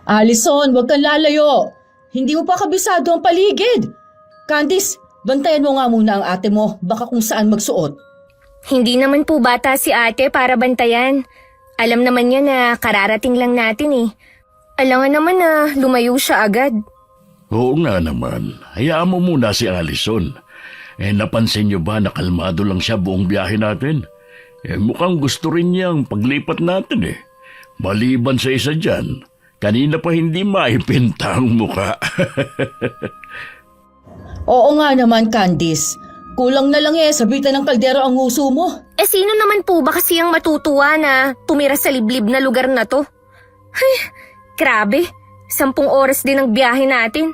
Allison, huwag kang lalayo. Hindi mo pa kabisado ang paligid. Candice, bantayan mo nga muna ang ate mo, baka kung saan magsuot. Hindi naman po bata si ate para bantayan. Alam naman niya na kararating lang natin eh. Alangan naman na lumayo siya agad. Oo nga naman. Hayaan mo muna si Allison. Napansin niyo ba na kalmado lang siya buong biyahe natin? Mukhang gusto rin niyang paglipat natin eh. Maliban sa isa dyan, kanina pa hindi maipinta ang muka. Oo nga naman, Candice. Kulang na lang sabitan ng kaldero ang nguso mo. Sino naman po ba kasi ang matutuwa na tumira sa liblib na lugar na to? Ay, grabe. 10 oras din ang biyahe natin.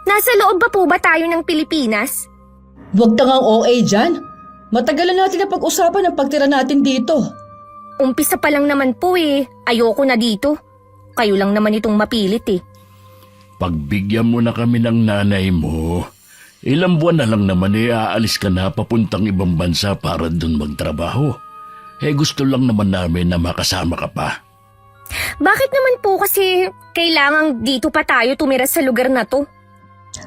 Nasa loob ba po ba tayo ng Pilipinas? Huwag tangang OA dyan. Matagalan natin na pag-usapan ang pagtira natin dito. Umpisa pa lang naman po eh. Ayoko na dito. Kayo lang naman itong mapilit eh. Pagbigyan mo na kami ng nanay mo, ilang buwan na lang naman aalis ka na papuntang ibang bansa para dun magtrabaho. Gusto lang naman namin na makasama ka pa. Bakit naman po kasi kailangang dito pa tayo tumira sa lugar na to?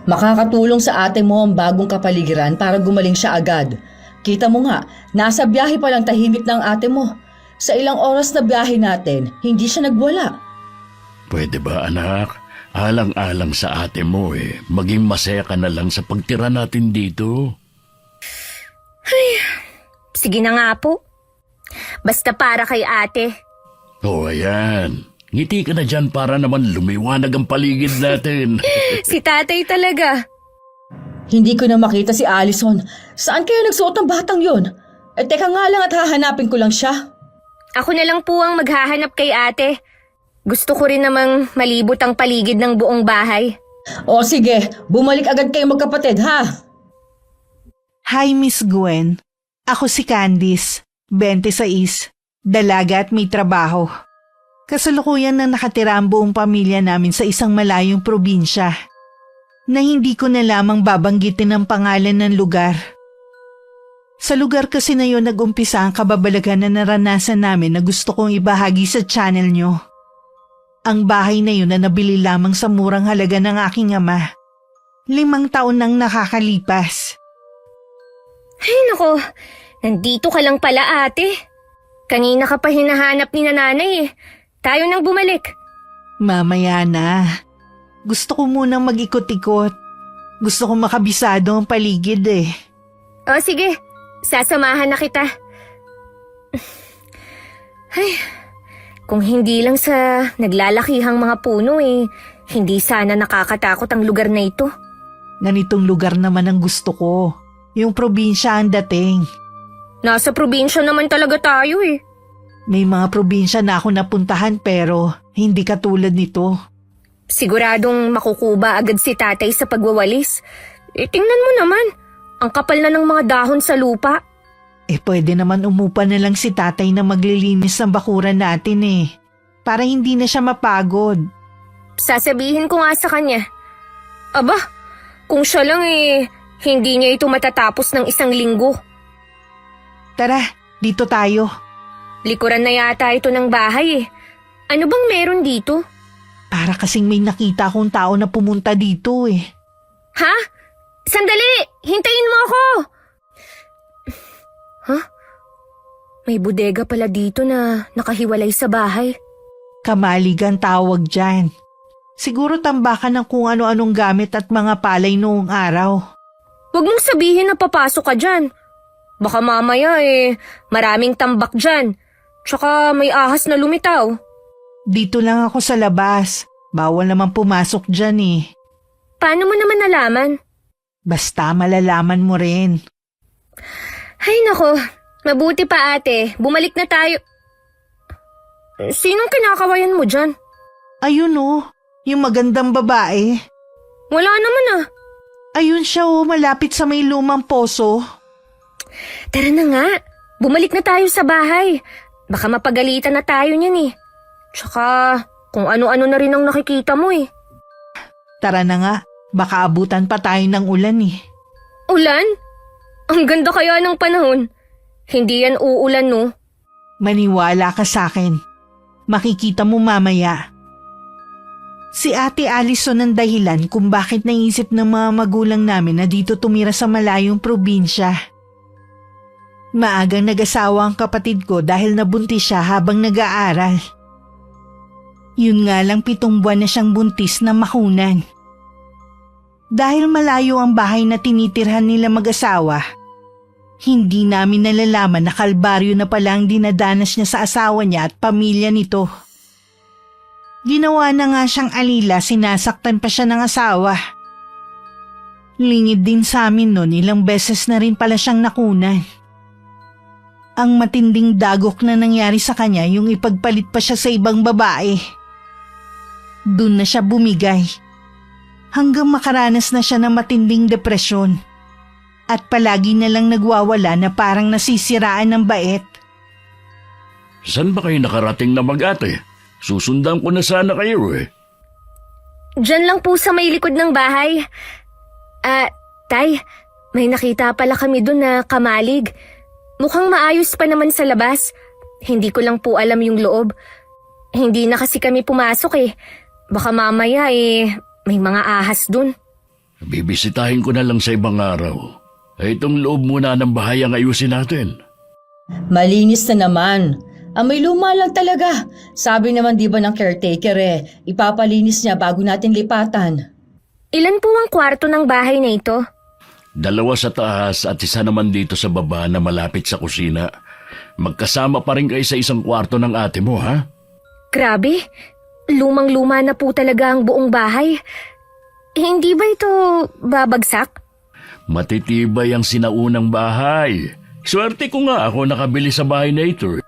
Makakatulong sa ate mo ang bagong kapaligiran para gumaling siya agad. Kita mo nga, nasa biyahe pa lang tahimik ng ate mo. Sa ilang oras na biyahe natin, hindi siya nagwala. Pwede ba anak? Alang-alang sa ate mo maging masaya ka na lang sa pagtira natin dito. Sige na nga po. Basta para kay ate. Ayan. Ngiti ka na dyan para naman lumiwanag ang paligid natin. Si tatay talaga. Hindi ko na makita si Allison. Saan kaya nagsuot ang batang yon? Teka nga lang at hahanapin ko lang siya. Ako na lang po ang maghahanap kay ate. Gusto ko rin namang malibot ang paligid ng buong bahay. O sige, bumalik agad kayo magkapatid ha. Hi Miss Gwen. Ako si Candice, 26, dalaga at may trabaho. Kasalukuyan na nakatira ang buong pamilya namin sa isang malayong probinsya na hindi ko na lamang babanggitin ang pangalan ng lugar. Sa lugar kasi na yun nag-umpisa ang kababalaghan na naranasan namin na gusto kong ibahagi sa channel nyo. Ang bahay na yun na nabili lamang sa murang halaga ng aking ama. 5 taon nang nakakalipas. Ay nako, nandito ka lang pala ate. Kanina ka pa hinahanap ni nanay eh. Tayo nang bumalik. Mamaya na. Gusto ko munang mag-ikot-ikot. Gusto ko makabisado ang paligid eh. O sige, sasamahan na kita. Ay, kung hindi lang sa naglalakihang mga puno hindi sana nakakatakot ang lugar na ito. Ganitong lugar naman ang gusto ko. Yung probinsya ang dating. Nasa probinsya naman talaga tayo eh. May mga probinsya na ako napuntahan pero hindi katulad nito. Siguradong makukuba agad si tatay sa pagwawalis. Tingnan mo naman, ang kapal na ng mga dahon sa lupa. Pwede naman umupa na lang si tatay na maglilinis ng bakuran natin para hindi na siya mapagod. Sasabihin ko nga sa kanya. Aba, kung siya lang hindi niya ito matatapos ng 1 linggo. Tara, dito tayo. Likuran na yata ito ng bahay. Ano bang meron dito? Para kasing may nakita akong tao na pumunta dito Ha? Sandali! Hintayin mo ako! May bodega pala dito na nakahiwalay sa bahay. Kamalig ang tawag dyan. Siguro tambakan ng kung ano-anong gamit at mga palay noong araw. Huwag mong sabihin na papasok ka dyan. Baka mamaya maraming tambak dyan. Tsaka may ahas na lumitaw. Dito lang ako sa labas. Bawal naman pumasok dyan Paano mo naman nalaman? Basta malalaman mo rin. Ay nako, mabuti pa ate. Bumalik na tayo. Sinong kinakawayan mo dyan? Ayun yung magandang babae. Wala naman Ayun siya malapit sa may lumang poso. Tara na nga, bumalik na tayo sa bahay. Baka mapagalitan na tayo niyan Tsaka kung ano-ano na rin ang nakikita mo Tara na nga, baka abutan pa tayo ng ulan Ulan? Ang ganda kaya ng panahon. Hindi yan uulan no? Maniwala ka sa akin. Makikita mo mamaya. Si Ate Allison ang dahilan kung bakit naisip ng mga magulang namin na dito tumira sa malayong probinsya. Maagang nag-asawa ang kapatid ko dahil nabuntis siya habang nag-aaral. Yun nga lang 7 buwan na siyang buntis na makunan. Dahil malayo ang bahay na tinitirhan nila mag-asawa, hindi namin nalalaman na kalbaryo na pala ang dinadanas niya sa asawa niya at pamilya nito. Ginawa na nga siyang alila, sinasaktan pa siya ng asawa. Lingid din sa amin noon, ilang beses na rin pala siyang nakunan. Ang matinding dagok na nangyari sa kanya yung ipagpalit pa siya sa ibang babae. Doon na siya bumigay. Hanggang makaranas na siya ng matinding depresyon. At palagi na lang nagwawala na parang nasisiraan ng bait. Saan ba kayo nakarating na mag-ate? Susundan ko na sana kayo eh. Diyan lang po sa may likod ng bahay. Tay, may nakita pala kami dun na kamalig. Mukhang maayos pa naman sa labas. Hindi ko lang po alam yung loob. Hindi na kasi kami pumasok eh. Baka mamaya may mga ahas dun. Bibisitahin ko na lang sa ibang araw. Itong loob muna ng bahay ang ayusin natin. Malinis na naman. May luma lang talaga. Sabi naman di ba ng caretaker ipapalinis niya bago natin lipatan. Ilan po ang kwarto ng bahay na ito? 2 sa taas at 1 naman dito sa baba na malapit sa kusina. Magkasama pa rin kayo sa isang kwarto ng ate mo, ha? Grabe, lumang-luma na po talaga ang buong bahay. Hindi ba ito babagsak? Matitibay ang sinaunang bahay. Swerte ko nga ako nakabili sa bahay na ito.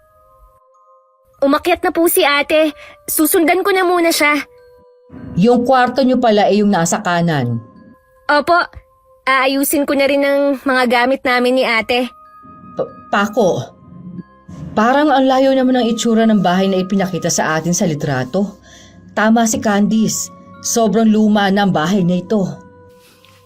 Umakyat na po si ate. Susundan ko na muna siya. Yung kwarto niyo pala yung nasa kanan. Opo, aayusin ko na rin ang mga gamit namin ni ate. Pako, parang ang layo naman ng itsura ng bahay na ipinakita sa atin sa litrato. Tama si Candice, sobrang luma na ang bahay na ito.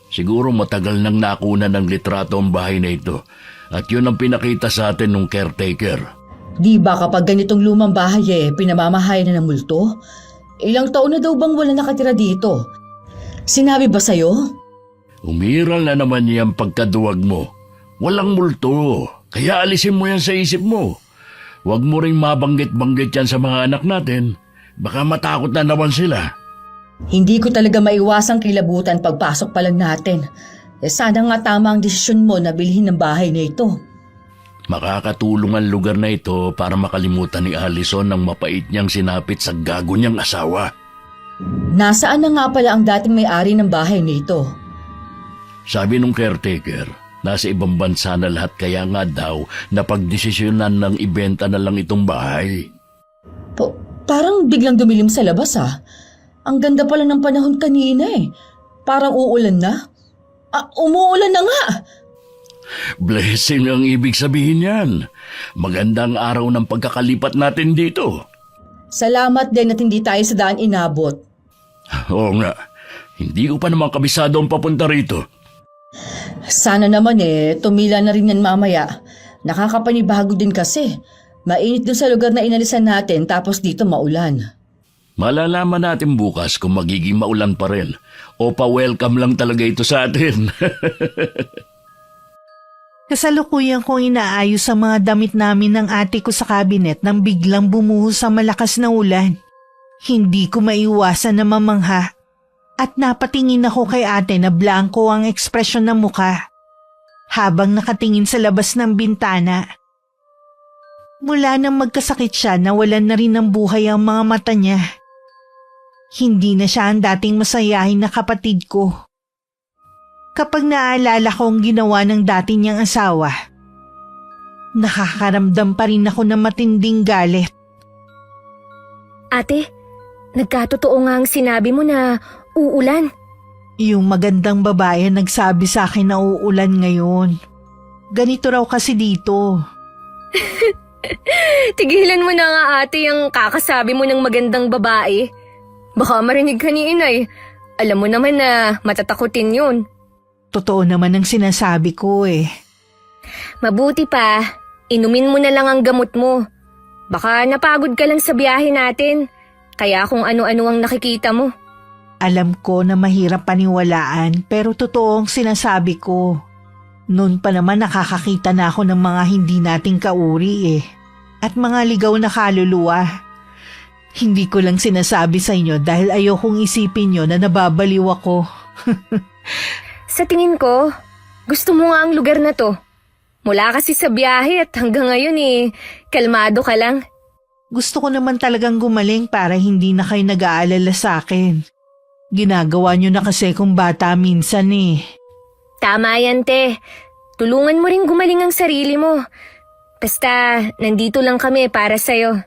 Siguro matagal nang nakunan ng litrato ang bahay na ito at yun ang pinakita sa atin ng caretaker. Di ba kapag ganitong lumang bahay pinamamahay na ng multo? Ilang taon na daw bang wala nakatira dito? Sinabi ba sa'yo? Umiral na naman niyang pagkaduwag mo. Walang multo, kaya alisin mo yan sa isip mo. Huwag mo ring mabanggit-banggit yan sa mga anak natin. Baka matakot na naman sila. Hindi ko talaga maiwasang kilabutan pagpasok pa lang natin. Sana nga tama ang desisyon mo na bilhin ng bahay na ito. Makakatulong ang lugar na ito para makalimutan ni Allison ang mapait niyang sinapit sa gago niyang asawa. Nasaan na nga pala ang dating may-ari ng bahay na ito? Sabi nung caretaker, nasa ibang bansa na lahat kaya nga daw na pagdesisyonan ng ibenta na lang itong bahay. Parang biglang dumilim sa labas Ang ganda pala ng panahon kanina Parang uulan na. Umuulan na nga! Blessing ang ibig sabihin yan. Magandang araw ng pagkakalipat natin dito. Salamat din at hindi tayo sa daan inabot. Oo nga, hindi ko pa naman kabisado ang papunta rito. Sana naman tumila na rin yan mamaya. Nakakapanibago din kasi. Mainit doon sa lugar na inalisan natin tapos dito maulan. Malalaman natin bukas kung magiging maulan pa rin o pa-welcome lang talaga ito sa atin. Kasalukuyan kong inaayos ang mga damit namin ng ate ko sa kabinet nang biglang bumuhos ang malakas na ulan. Hindi ko maiwasan na mamangha at napatingin ako kay ate na blanko ang ekspresyon ng muka habang nakatingin sa labas ng bintana. Mula nang magkasakit siya, nawalan na rin ng buhay ang mga mata niya. Hindi na siya ang dating masayahin na kapatid ko. Kapag naaalala ko ang ginawa ng dati niyang asawa, nakakaramdam pa rin ako ng matinding galit. Ate, nagkatotoo nga ang sinabi mo na uulan. Yung magandang babae nagsabi sa akin na uulan ngayon. Ganito raw kasi dito. Tigilan mo na nga ate yung kakasabi mo ng magandang babae. Baka marinig ka ni inay. Alam mo naman na matatakutin yun. Totoo naman ang sinasabi ko Mabuti pa, inumin mo na lang ang gamot mo. Baka napagod ka lang sa biyahe natin. Kaya kung ano-ano ang nakikita mo. Alam ko na mahirap paniwalaan pero totoo ang sinasabi ko. Noon pa naman nakakakita na ako ng mga hindi nating kauri at mga ligaw na kaluluwa. Hindi ko lang sinasabi sa inyo dahil ayokong isipin nyo na nababaliw ako. Sa tingin ko, gusto mo nga ang lugar na to. Mula kasi sa biyahe at hanggang ngayon kalmado ka lang. Gusto ko naman talagang gumaling para hindi na kayo nag-aalala sa akin. Ginagawa nyo na kasi kung bata minsan Tama yan, te. Tulungan mo rin gumaling ang sarili mo. Basta, nandito lang kami para sa'yo.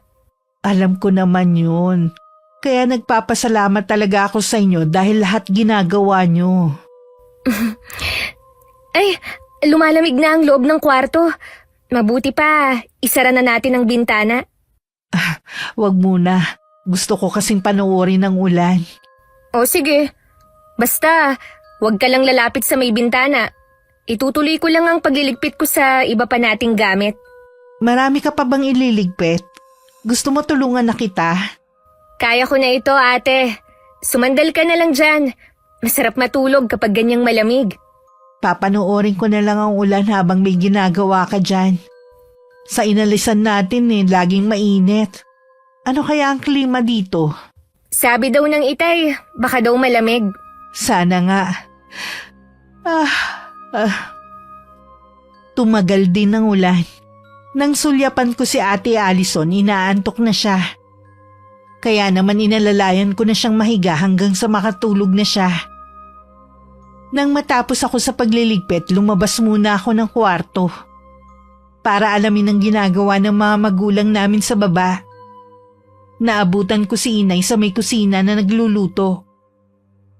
Alam ko naman yun. Kaya nagpapasalamat talaga ako sa inyo dahil lahat ginagawa nyo. Ay, lumalamig na ang loob ng kwarto. Mabuti pa, isara na natin ang bintana. Wag muna. Gusto ko kasing panoorin ng ulan. O sige, basta, huwag ka lang lalapit sa may bintana. Itutuloy ko lang ang pagliligpit ko sa iba pa nating gamit. Marami ka pa bang ililigpit? Gusto mo tulungan na kita? Kaya ko na ito, ate. Sumandal ka na lang dyan. Masarap matulog kapag ganyang malamig. Papanoorin ko na lang ang ulan habang may ginagawa ka dyan. Sa inalisan natin laging mainit. Ano kaya ang klima dito? Sabi daw ng itay, baka daw malamig. Sana nga. Tumagal din ang ulan. Nang sulyapan ko si Ate Allison, inaantok na siya. Kaya naman inalalayan ko na siyang mahiga hanggang sa makatulog na siya. Nang matapos ako sa pagliligpit, lumabas muna ako ng kwarto. Para alamin ang ginagawa ng mga magulang namin sa baba. Naabutan ko si Inay sa may kusina na nagluluto.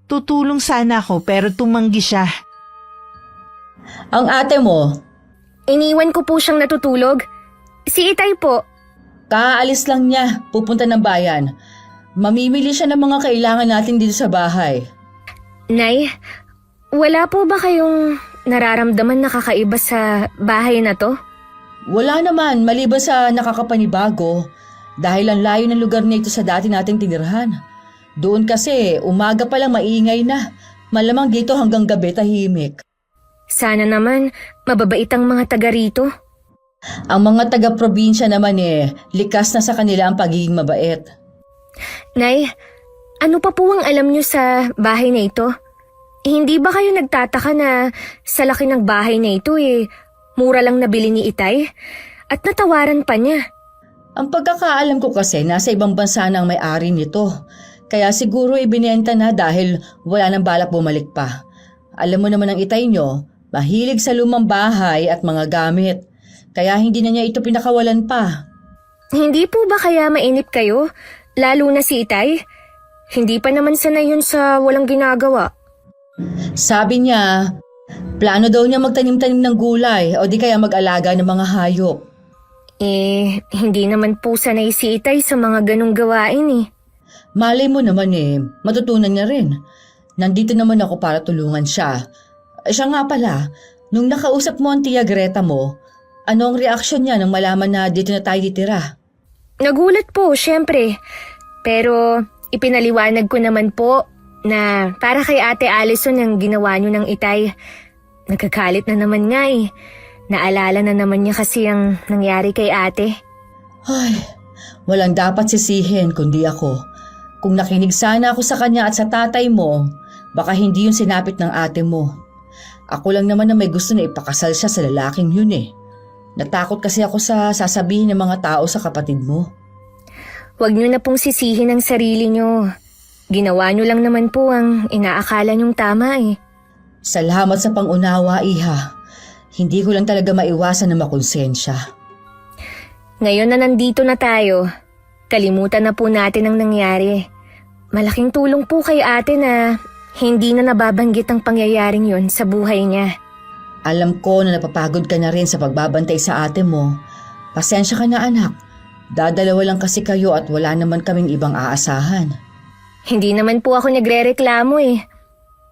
Tutulong sana ako pero tumanggi siya. Ang ate mo, Iniwan ko po siyang natutulog. Si itay po. kaalis lang niya, pupunta ng bayan. Mamimili siya ng mga kailangan natin dito sa bahay. Nay, wala po ba kayong nararamdaman na kakaiba sa bahay na to? Wala naman, maliban sa nakakapanibago. Dahil ang layo ng lugar na ito sa dati nating tinirhan. Doon kasi, umaga pa lang maingay na. Malamang dito hanggang gabi tahimik. Sana naman, mababait ang mga taga rito. Ang mga taga-probinsya naman likas na sa kanila ang pagiging mabait. Nay, ano pa po ang alam niyo sa bahay na ito? Hindi ba kayo nagtataka na sa laki ng bahay na ito mura lang nabili ni itay? At natawaran pa niya. Ang pagkakaalam ko kasi nasa ibang bansa na ang may-ari nito. Kaya siguro ibinenta na dahil wala nang balak bumalik pa. Alam mo naman ang itay nyo, mahilig sa lumang bahay at mga gamit. Kaya hindi na niya ito pinakawalan pa. Hindi po ba kaya mainip kayo? Lalo na si itay? Hindi pa naman sanay yun sa walang ginagawa. Sabi niya, plano daw niya magtanim-tanim ng gulay o di kaya mag-alaga ng mga hayop. Hindi naman po sanay si itay sa mga ganong gawain. Malay mo naman matutunan niya rin. Nandito naman ako para tulungan siya. Siya nga pala, nung nakausap mo ang tiya Greta mo, ano ang reaksyon niya nang malaman na dito na tayo ditira? Nagulat po, syempre. Pero ipinaliwanag ko naman po na para kay Ate Allison ang ginawa niyo ng itay. Nagkakalit na naman nga Naalala na naman niya kasi ang nangyari kay ate. Ay, walang dapat sisihin kundi ako. Kung nakinig sana ako sa kanya at sa tatay mo, baka hindi yun sinapit ng ate mo. Ako lang naman na may gusto na ipakasal siya sa lalaking yun Natakot kasi ako sa sasabihin ng mga tao sa kapatid mo. Huwag niyo na pong sisihin ang sarili niyo. Ginawa niyo lang naman po ang inaakala niyong tama Salamat sa pangunawa, iha. Hindi ko lang talaga maiwasan na makonsensya. Ngayon na nandito na tayo, kalimutan na po natin ang nangyari. Malaking tulong po kay ate na hindi na nababanggit ang pangyayaring yon sa buhay niya. Alam ko na napapagod ka na rin sa pagbabantay sa ate mo. Pasensya ka na anak. Dadalawa lang kasi kayo at wala naman kaming ibang aasahan. Hindi naman po ako nagrereklamo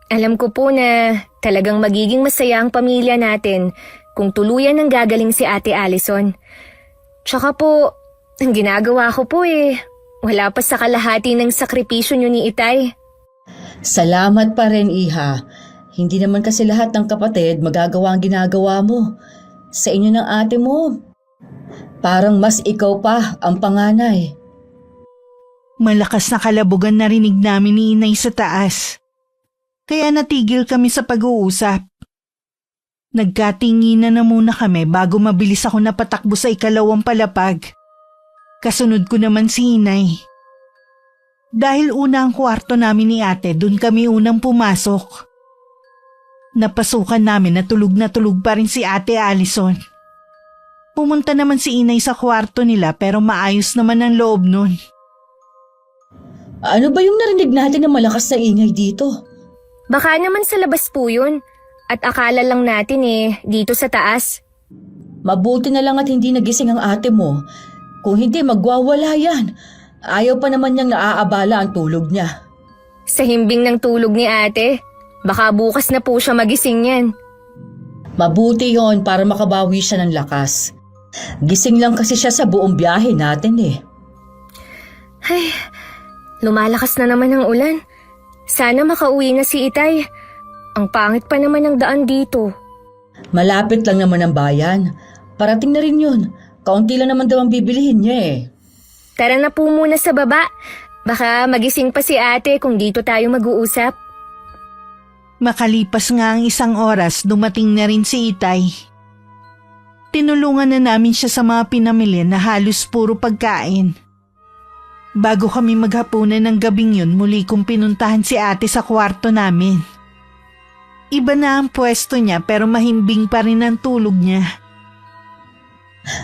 Alam ko po na talagang magiging masaya ang pamilya natin kung tuluyan ng gagaling si Ate Allison. Tsaka po, ang ginagawa ko po wala pa sa kalahati ng sakripisyo niyo ni itay. Salamat pa rin, Iha. Hindi naman kasi lahat ng kapatid magagawa ang ginagawa mo. Sa inyo ng ate mo, parang mas ikaw pa ang panganay. Malakas na kalabugan narinig namin ni Inay sa taas. Kaya natigil kami sa pag-uusap. Nagkatinginan na muna kami bago mabilis ako napatakbo sa ikalawang palapag. Kasunod ko naman si Inay. Dahil una ang kwarto namin ni ate, dun kami unang pumasok. Napasukan namin na tulog pa rin si Ate Allison. Pumunta naman si Inay sa kwarto nila pero maayos naman ang loob nun. Ano ba yung narinig natin na malakas na ingay dito? Baka naman sa labas po yun. At akala lang natin dito sa taas. Mabuti na lang at hindi nagising ang ate mo. Kung hindi, magwawala yan. Ayaw pa naman niyang naaabala ang tulog niya. Sa himbing ng tulog ni ate, baka bukas na po siya magising yan. Mabuti yon para makabawi siya ng lakas. Gising lang kasi siya sa buong biyahe natin Ay, lumalakas na naman ang ulan. Sana makauwi na si Itay. Ang pangit pa naman ang daan dito. Malapit lang naman ang bayan. Parating na rin yun. Kaunti lang naman daw ang bibilihin niya Tara na po muna sa baba. Baka magising pa si ate kung dito tayo mag-uusap. Makalipas nga ang 1 oras, dumating na rin si Itay. Tinulungan na namin siya sa mga pinamili na halos puro pagkain. Bago kami maghapunan ng gabing yun, muli kong pinuntahan si ate sa kwarto namin. Iba na ang pwesto niya pero mahimbing pa rin ang tulog niya.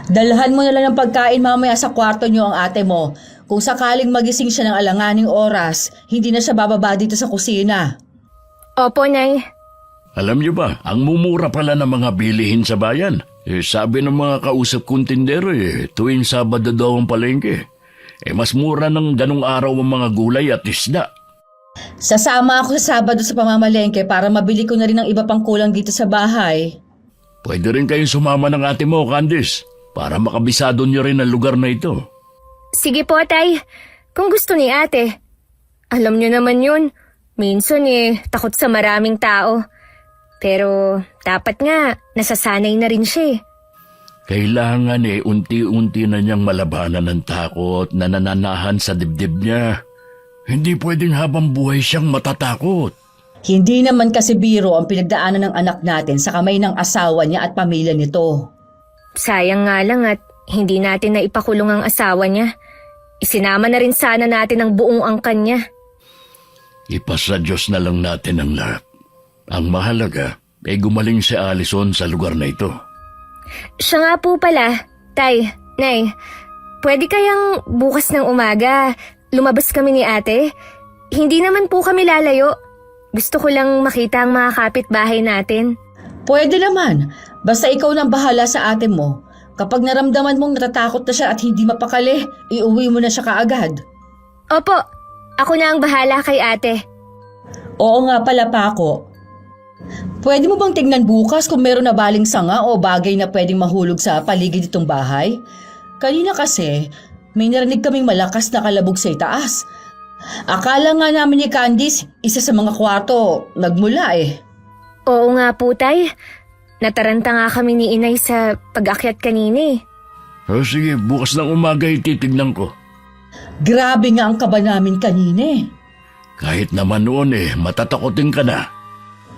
Dalhan mo na lang ng pagkain mamaya sa kwarto niyo ang ate mo. Kung sakaling magising siya ng alanganing oras, hindi na siya bababa dito sa kusina. Opo, Nay. Alam niyo ba, ang mumura pala ng mga bilihin sa bayan. Sabi ng mga kausap kong tindero tuwing Sabado daw ang palengke. Mas mura ng ganong araw ang mga gulay at isda. Sasama ako sa Sabado sa pamamalengke para mabili ko na rin ang iba pang kulang dito sa bahay. Pwede rin kayong sumama ng ate mo, Candice, para makabisado niyo rin ang lugar na ito. Sige po, Tay. Kung gusto ni ate. Alam niyo naman yun. Minsan takot sa maraming tao. Pero dapat nga, nasasanay na rin siya Kailangan unti-unti na niyang malabanan ng takot na nananahan sa dibdib niya. Hindi pwedeng habang buhay siyang matatakot. Hindi naman kasi biro ang pinagdaanan ng anak natin sa kamay ng asawa niya at pamilya nito. Sayang nga lang at hindi natin na ipakulong ang asawa niya. Isinama na rin sana natin ang buong angkan niya. Ipasa Diyos na lang natin ang lahat. Ang mahalaga gumaling si Allison sa lugar na ito. Siya nga po pala, Tay, Nay, pwede kayang bukas ng umaga lumabas kami ni ate? Hindi naman po kami lalayo. Gusto ko lang makita ang mga kapitbahay natin. Pwede naman, basta ikaw nang bahala sa ate mo. Kapag naramdaman mong natatakot na siya at hindi mapakali, iuwi mo na siya kaagad. Opo, ako na ang bahala kay ate. Oo nga pala, Paco. Pwede mo bang tingnan bukas kung meron na baling sanga o bagay na pwedeng mahulog sa paligid itong bahay? Kanina kasi, may narinig kaming malakas na kalabog sa itaas. Akala nga namin ni Candice, isa sa mga kwarto, nagmula Oo nga po, Tay. Nataranta nga kami ni Inay sa pag-akyat kanina Sige, bukas ng umaga titignan ko. Grabe nga ang kaba namin kanina Kahit naman noon matatakotin ka na.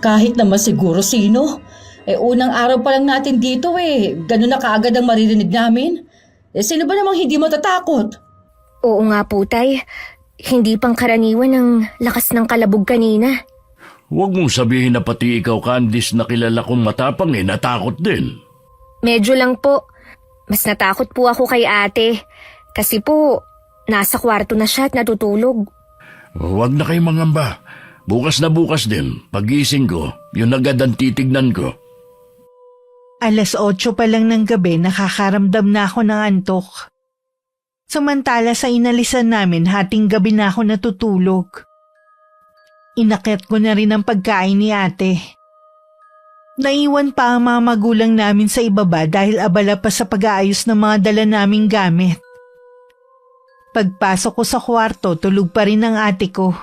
Kahit naman siguro sino. Unang araw pa lang natin dito ganun na kaagad ang maririnig namin. Sino ba namang hindi matatakot? Oo nga po, Tay. Hindi pang karaniwan ang lakas ng kalabog kanina. Huwag mong sabihin na pati ikaw, Candice, na kilala kong matapang natakot din. Medyo lang po. Mas natakot po ako kay ate. Kasi po, nasa kwarto na siya at natutulog. Huwag na kayo mangamba. Bukas na bukas din, pag-gising ko, yun agad ang titignan ko. 8:00 pa lang ng gabi, nakakaramdam na ako ng antok. Samantala sa inalisan namin, hating gabi na ako natutulog. Inakyat ko na rin ang pagkain ni ate. Naiwan pa ang mga magulang namin sa ibaba dahil abala pa sa pag-aayos ng mga dala naming gamit. Pagpasok ko sa kwarto, tulog pa rin ang ate ko.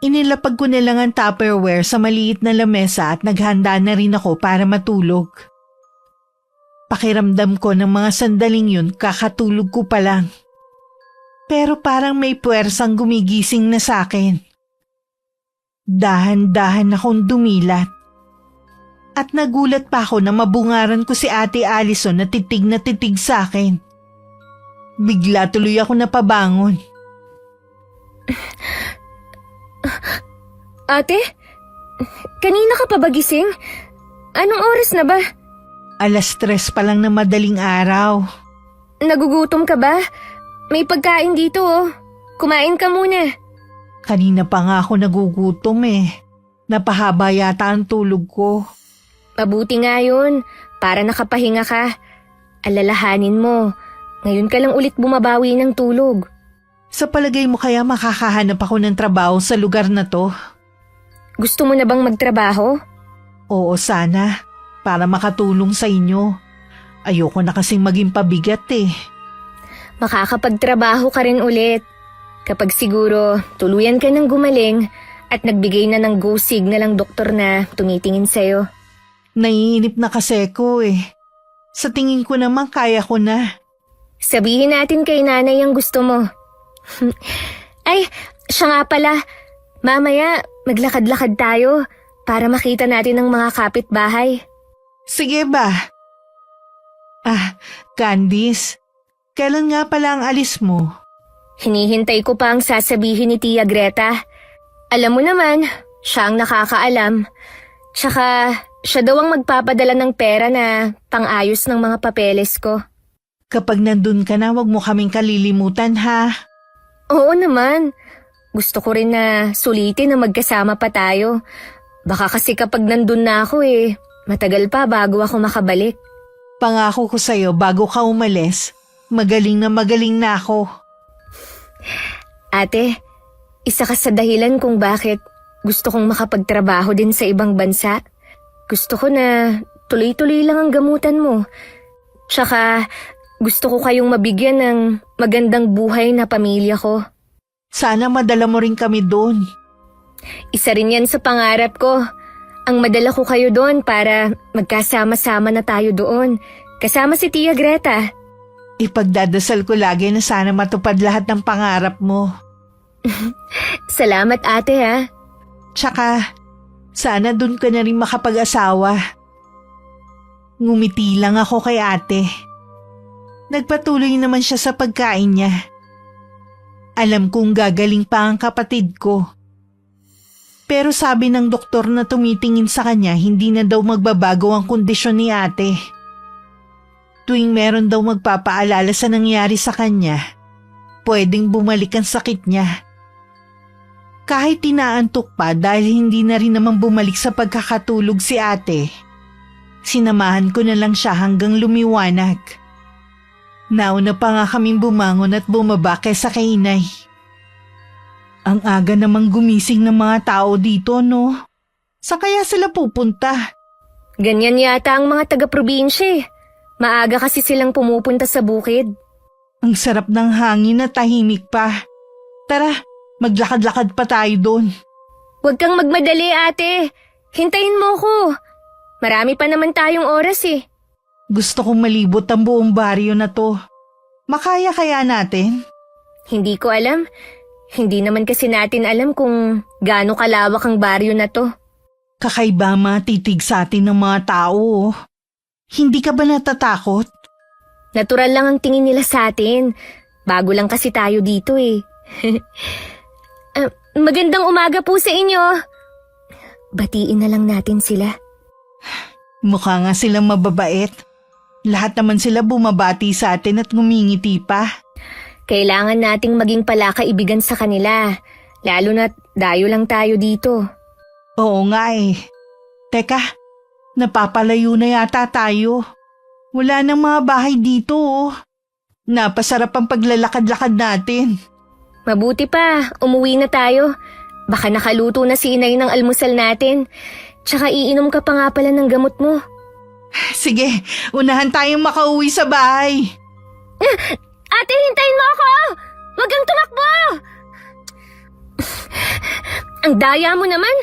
Inilapag ko na lang ang Tupperware sa maliit na lamesa at naghanda na rin ako para matulog. Pakiramdam ko ng mga sandaling yun kakatulog ko pa lang. Pero parang may puwersang gumigising na sa akin. Dahan-dahan akong dumilat. At nagulat pa ako na mabungaran ko si Ate Allison na titig sa akin. Bigla tuloy ako napabangon. Ate? Kanina ka pa ba gising? Anong oras na ba? 3:00 pa lang na madaling araw. Nagugutom ka ba? May pagkain dito oh. Kumain ka muna. Kanina pa nga ako nagugutom eh. Napahaba yata ang tulog ko. Mabuti nga yun. Para nakapahinga ka. Alalahanin mo. Ngayon ka lang ulit bumabawi ng tulog. Sa palagay mo kaya makakahanap ako ng trabaho sa lugar na to? Gusto mo na bang magtrabaho? Oo sana. Para makatulong sa inyo. Ayoko na kasing maging pabigat eh. Makakapagtrabaho ka rin ulit. Kapag siguro tuluyan ka ng gumaling at nagbigay na ng go signal ang doktor na tumitingin sa'yo. Naiinip na kasi ko eh. Sa tingin ko naman kaya ko na. Sabihin natin kay nanay ang gusto mo. Ay, siya nga pala. Mamaya maglakad-lakad tayo para makita natin ang mga kapitbahay. Sige ba? Candice, kailan nga pala ang alis mo? Hinihintay ko pa ang sasabihin ni Tia Greta. Alam mo naman, siya ang nakakaalam. Tsaka, siya daw ang magpapadala ng pera na pang-ayos ng mga papeles ko. Kapag nandun ka na, wag mo kaming kalilimutan ha. Oo naman. Gusto ko rin na sulitin na magkasama pa tayo. Baka kasi kapag nandun na ako matagal pa bago ako makabalik. Pangako ko sa'yo bago ka umalis, magaling na ako. Ate, isa ka sa dahilan kung bakit gusto kong makapagtrabaho din sa ibang bansa. Gusto ko na tuloy-tuloy lang ang gamutan mo. Tsaka gusto ko kayong mabigyan ng magandang buhay na pamilya ko. Sana madala mo rin kami doon. Isa rin yan sa pangarap ko. Ang madala ko kayo doon para magkasama-sama na tayo doon. Kasama si Tia Greta. Ipagdadasal ko lagi na sana matupad lahat ng pangarap mo. Salamat ate ha. Tsaka, sana doon ka na rin makapag-asawa. Ngumiti lang ako kay ate. Nagpatuloy naman siya sa pagkain niya. Alam kong gagaling pa ang kapatid ko. Pero sabi ng doktor na tumitingin sa kanya, hindi na daw magbabago ang kondisyon ni ate. Tuwing meron daw magpapaalala sa nangyari sa kanya, pwedeng bumalik ang sakit niya. Kahit tinaantok pa dahil hindi na rin naman bumalik sa pagkakatulog si ate, sinamahan ko na lang siya hanggang lumiwanag. Nauna pa nga kaming bumangon at bumaba kaysa kay inay. Ang aga namang gumising ng mga tao dito, no? Sa kaya sila pupunta? Ganyan yata ang mga taga-probinsya. Maaga kasi silang pumupunta sa bukid. Ang sarap ng hangin na tahimik pa. Tara, maglakad-lakad pa tayo doon. Huwag kang magmadali ate. Hintayin mo ko. Marami pa naman tayong oras Gusto kong malibot ang buong baryo na to. Makaya kaya natin? Hindi ko alam. Hindi naman kasi natin alam kung gaano kalawak ang baryo na to. Kakaiba matitig sa atin ng mga tao. Hindi ka ba natatakot? Natural lang ang tingin nila sa atin. Bago lang kasi tayo dito Magandang umaga po sa inyo. Batiin na lang natin sila. Mukha nga silang mababait. Lahat naman sila bumabati sa atin at ngumingiti pa. Kailangan nating maging palakaibigan sa kanila. Lalo na't dayo lang tayo dito. Oo nga Teka, napapalayo na yata tayo. Wala nang mga bahay dito Napasarap ang paglalakad-lakad natin. Mabuti pa, umuwi na tayo. Baka nakaluto na si inay ng almusal natin. Tsaka iinom ka pa nga pala ng gamot mo. Sige, unahan tayong makauwi sa bahay. Ate, hintayin mo ako! Huwag kang tumakbo! Ang daya mo naman.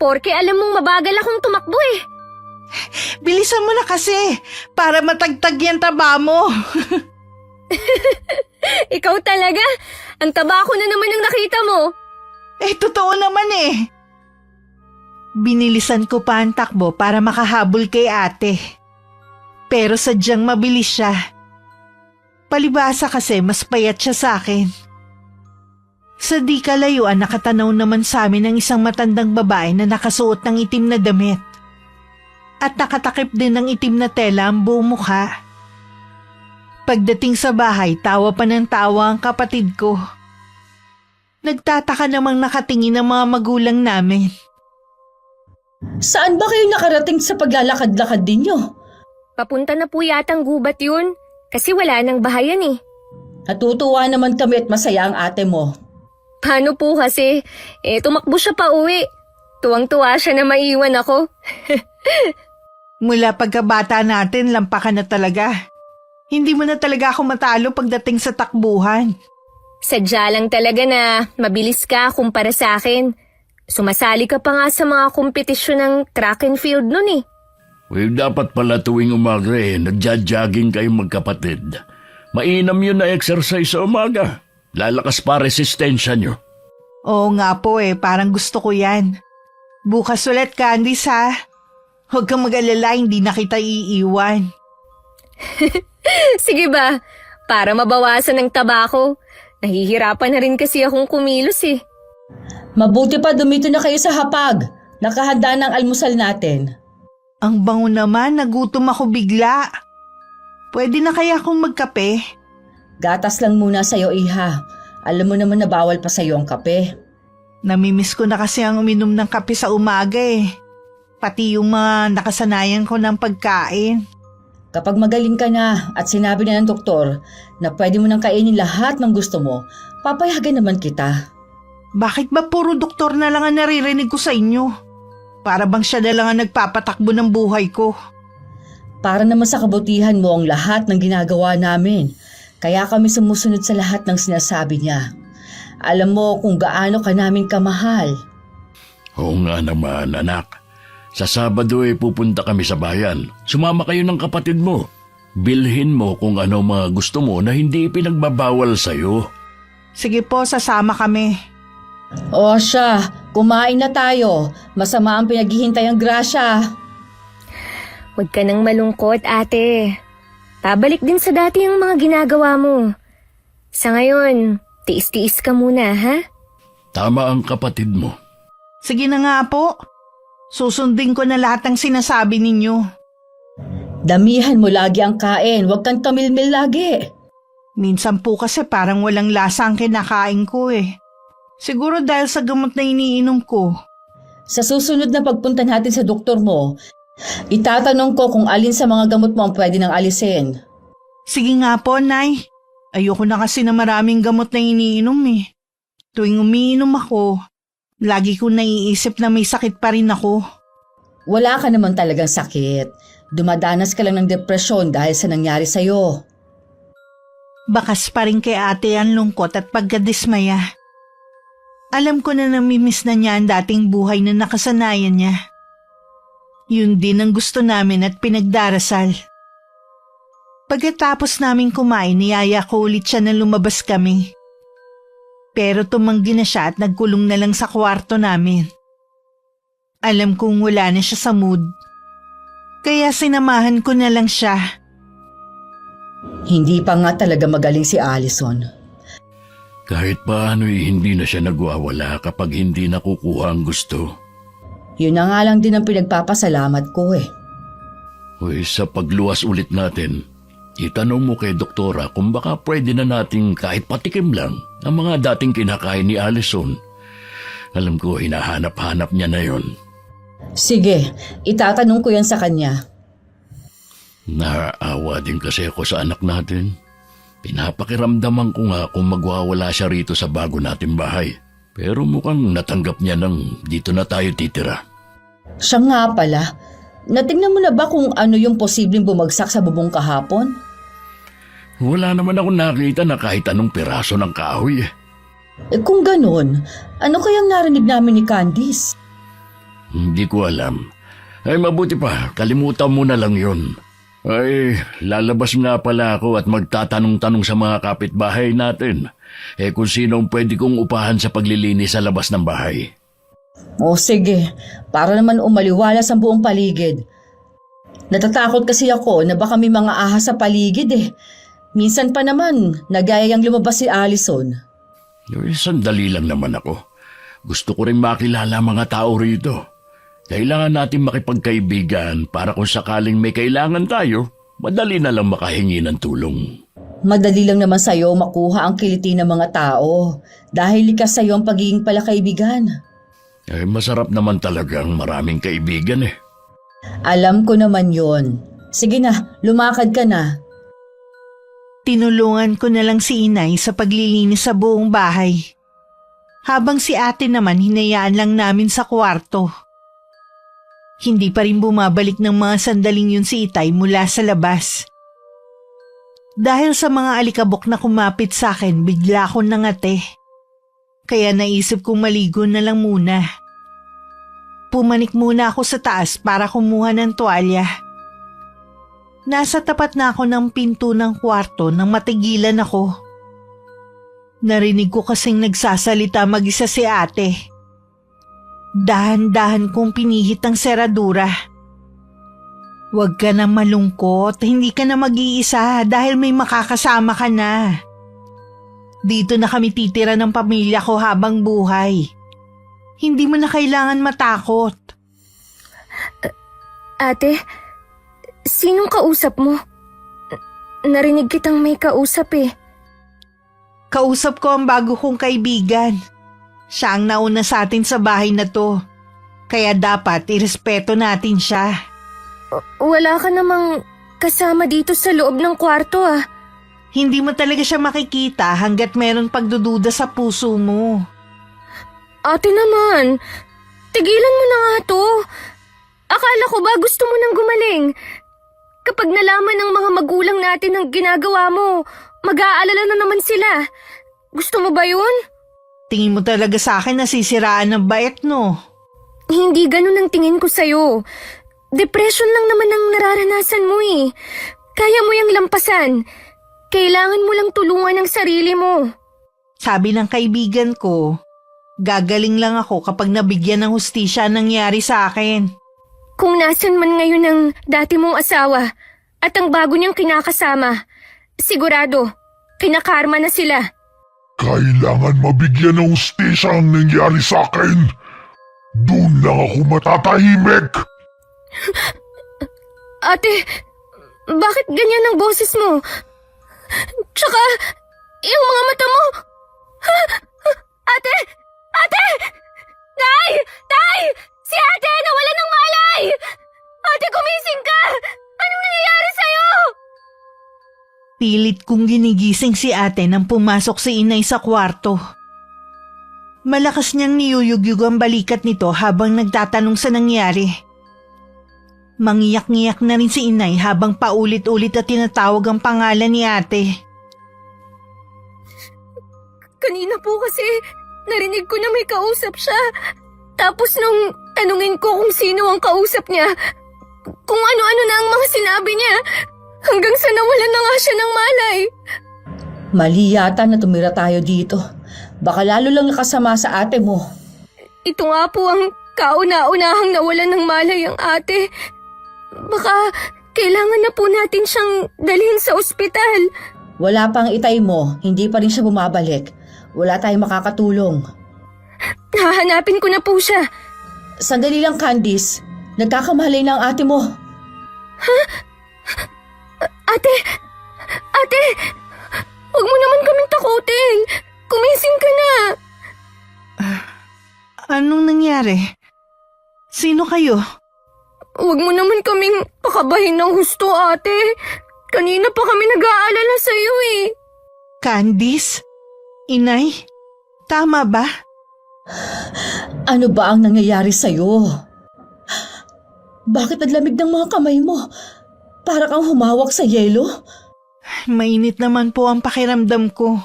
Porke alam mong mabagal akong tumakbo eh. Bilisan mo na kasi para matagtag yan taba mo. Ikaw talaga. Ang taba ko na naman ang nakita mo. Totoo naman eh. Binilisan ko pa ang takbo para makahabol kay ate. Pero sadyang mabilis siya. Palibasa kasi mas payat siya sa akin. Sa di kalayuan nakatanaw naman sa amin ang isang matandang babae na nakasuot ng itim na damit. At nakatakip din ng itim na tela ang buong mukha. Pagdating sa bahay, tawa pa ng tawa ang kapatid ko. Nagtataka namang nakatingin ang mga magulang namin. Saan ba kayo nakarating sa paglalakad-lakad ninyo? Papunta na po yatang gubat yun. Kasi wala nang bahayan eh. Natutuwa naman kami at masaya ang ate mo. Paano po kasi? Tumakbo siya pa uwi. Tuwang-tuwa siya na maiwan ako. Mula pagkabata natin, lampa ka na talaga. Hindi mo na talaga ako matalo pagdating sa takbuhan. Sadya lang talaga na mabilis ka kumpara sa akin. Sumasali ka pa nga sa mga kompetisyon ng track and field nun eh. Dapat pala tuwing umaga nagja-jogging kayong magkapatid. Mainam yun na exercise sa umaga. Lalakas pa resistensya nyo. Oo nga po parang gusto ko yan. Bukas ulit, Candice ha. Huwag kang mag-alala, hindi na kita iiwan. Sige ba? Para mabawasan ng taba ko. Nahihirapan na rin kasi akong kumilos eh. Mabuti pa dumito na kayo sa hapag. Nakahanda ng almusal natin. Ang bango naman, nagutom ako bigla. Pwede na kaya akong magkape? Gatas lang muna sa'yo, iha. Alam mo naman na bawal pa sa'yo ang kape. Namimiss ko na kasi ang uminom ng kape sa umaga Pati yung mga nakasanayan ko ng pagkain. Kapag magaling ka na at sinabi na ng doktor na pwede mo nang kainin lahat ng gusto mo, papayagan naman kita. Bakit ba puro doktor na lang ang naririnig ko sa inyo? Para bang siya na lang ang nagpapatakbo ng buhay ko. Para naman sa kabutihan mo ang lahat ng ginagawa namin. Kaya kami sumusunod sa lahat ng sinasabi niya. Alam mo kung gaano ka namin kamahal. Oo nga naman, anak. Sa Sabado pupunta kami sa bayan. Sumama kayo ng kapatid mo. Bilhin mo kung ano mga gusto mo na hindi ipinagbabawal sa'yo. Sige po, sasama kami. O siya, kumain na tayo. Masama ang pinaghihintay ang grasya. Huwag ka nang malungkot, ate. Pabalik din sa dati ang mga ginagawa mo. Sa ngayon, tiis-tiis ka muna, ha? Tama ang kapatid mo. Sige na nga po. Susundin ko na lahat ng sinasabi ninyo. Damihan mo lagi ang kain, huwag kang tamilmil lagi. Minsan po kasi parang walang lasa ang kinakain ko Siguro dahil sa gamot na iniinom ko. Sa susunod na pagpunta natin sa doktor mo, itatanong ko kung alin sa mga gamot mo ang pwede nang alisin. Sige nga po, Nay. Ayoko na kasi na maraming gamot na iniinom Tuwing umiinom ako, lagi ko naiisip na may sakit pa rin ako. Wala ka naman talagang sakit. Dumadanas ka lang ng depresyon dahil sa nangyari sa'yo. Bakas pa rin kay ate ang lungkot at pagkadismaya. Alam ko na namimiss na niya ang dating buhay na nakasanayan niya. Yun din ang gusto namin at pinagdarasal. Pagkatapos namin kumain, niyaya ko ulit siya na lumabas kami. Pero tumanggi na siya at nagkulong na lang sa kwarto namin. Alam kong wala na siya sa mood. Kaya sinamahan ko na lang siya. Hindi pa nga talaga magaling si Allison. Kahit paano hindi na siya nagwawala kapag hindi nakukuha ang gusto. Yun na nga lang din ang pinagpapasalamat ko Uy, sa pagluwas ulit natin, itanong mo kay doktora kung baka pwede na nating kahit patikim lang ang mga dating kinakain ni Allison. Alam ko, hinahanap-hanap niya na yon. Sige, itatanong ko yan sa kanya. Naaawa din kasi ako sa anak natin. Pinapakiramdaman ko nga kung magwawala siya rito sa bago nating bahay. Pero mukhang natanggap niya nang dito na tayo titira. Siya nga pala, natingnan mo na ba kung ano yung posibleng bumagsak sa bubong kahapon? Wala naman ako nakita na kahit anong piraso ng kahoy. Kung ganun, ano kayang narinig namin ni Candice? Hindi ko alam. Ay mabuti pa, kalimutan mo na lang yun. Ay, lalabas nga pala ako at magtatanong-tanong sa mga kapitbahay natin. Kung sino ang pwede kong upahan sa paglilinis sa labas ng bahay. O sige, para naman umaliwalas ang buong paligid. Natatakot kasi ako na baka may mga ahas sa paligid eh. Minsan pa naman, nagayayang lumabas si Allison. Sandali lang naman ako. Gusto ko rin makilala ang mga tao rito. Kailangan natin makipagkaibigan para kung sakaling may kailangan tayo, madali na lang makahingi ng tulong. Madali lang naman sa'yo makuha ang kiliti ng mga tao dahil likas sa'yo ang pagiging palakaibigan. Masarap naman talagang maraming kaibigan eh. Alam ko naman yon. Sige na, lumakad ka na. Tinulungan ko na lang si inay sa paglilinis sa buong bahay. Habang si ate naman hinayaan lang namin sa kwarto. Hindi pa rin bumabalik ng mga sandaling yun si Itay mula sa labas. Dahil sa mga alikabok na kumapit sa akin, bigla akong nangate. Kaya naisip kong maligo na lang muna. Pumanik muna ako sa taas para kumuha ng tuwalya. Nasa tapat na ako ng pinto ng kwarto nang matigilan ako. Narinig ko kasing nagsasalita mag-isa si ate. Dahan-dahan kong pinihit ang seradura. Huwag ka na malungkot, hindi ka na mag-iisa dahil may makakasama ka na. Dito na kami titira ng pamilya ko habang buhay. Hindi mo na kailangan matakot. Ate, sinong kausap mo? Narinig kitang may kausap eh. Kausap ko ang bago kong kaibigan. Siya ang nauna sa atin sa bahay na to. Kaya dapat irespeto natin siya. Wala ka namang kasama dito sa loob ng kwarto ah. Hindi mo talaga siya makikita hanggat meron pagdududa sa puso mo. Ate naman, tigilan mo na nga to. Akala ko ba gusto mo nang gumaling? Kapag nalaman ng mga magulang natin ang ginagawa mo, mag-aalala na naman sila. Gusto mo ba yun? Tingin mo talaga sa akin na sisiraan ng bait, no? Hindi ganun ang tingin ko sa'yo. Depression lang naman ang nararanasan mo eh. Kaya mo yung lampasan. Kailangan mo lang tulungan ang sarili mo. Sabi ng kaibigan ko, gagaling lang ako kapag nabigyan ng hustisya ang nangyari sa akin. Kung nasan man ngayon ang dati mong asawa at ang bago niyang kinakasama, sigurado, kinakarma na sila. Kailangan mabigyan ng hustisya ang nangyari sa akin. Doon lang ako matatahimik. Ate, bakit ganyan ang boses mo? Tsaka, yung mga mata mo. Ate! Ate! Tay! Tay! Si ate nawala ng malay! Ate, gumising ka! Anong nangyayari sa'yo? Pilit kong ginigising si ate nang pumasok si inay sa kwarto. Malakas niyang niyuyugyug ang balikat nito habang nagtatanong sa nangyari. Mangiyak-ngiyak na rin si inay habang paulit-ulit at tinatawag ang pangalan ni ate. Kanina po kasi narinig ko na may kausap siya. Tapos nung tanungin ko kung sino ang kausap niya, kung ano-ano na ang mga sinabi niya, hanggang sa nawalan na nga siya ng malay. Mali yata na tumira tayo dito. Baka lalo lang nakasama sa ate mo. Ito nga po ang kauna-unahang nawalan ng malay ang ate. Baka kailangan na po natin siyang dalhin sa ospital. Wala pang itay mo, hindi pa rin siya bumabalik. Wala tayong makakatulong. Hahanapin ko na po siya. Sandali lang, Candice. Nagkakamalay na ang ate mo. Ate! Ate! Huwag mo naman kaming takutin. Kumising ka na. Anong nangyari? Sino kayo? Huwag mo naman kaming pakabahin ng husto, ate. Kanina pa kami nag-aalala sa'yo eh. Candice? Inay? Tama ba? Ano ba ang nangyayari sa'yo? Bakit naglamig ng mga kamay mo? Para kang humawak sa yelo? Mainit naman po ang pakiramdam ko.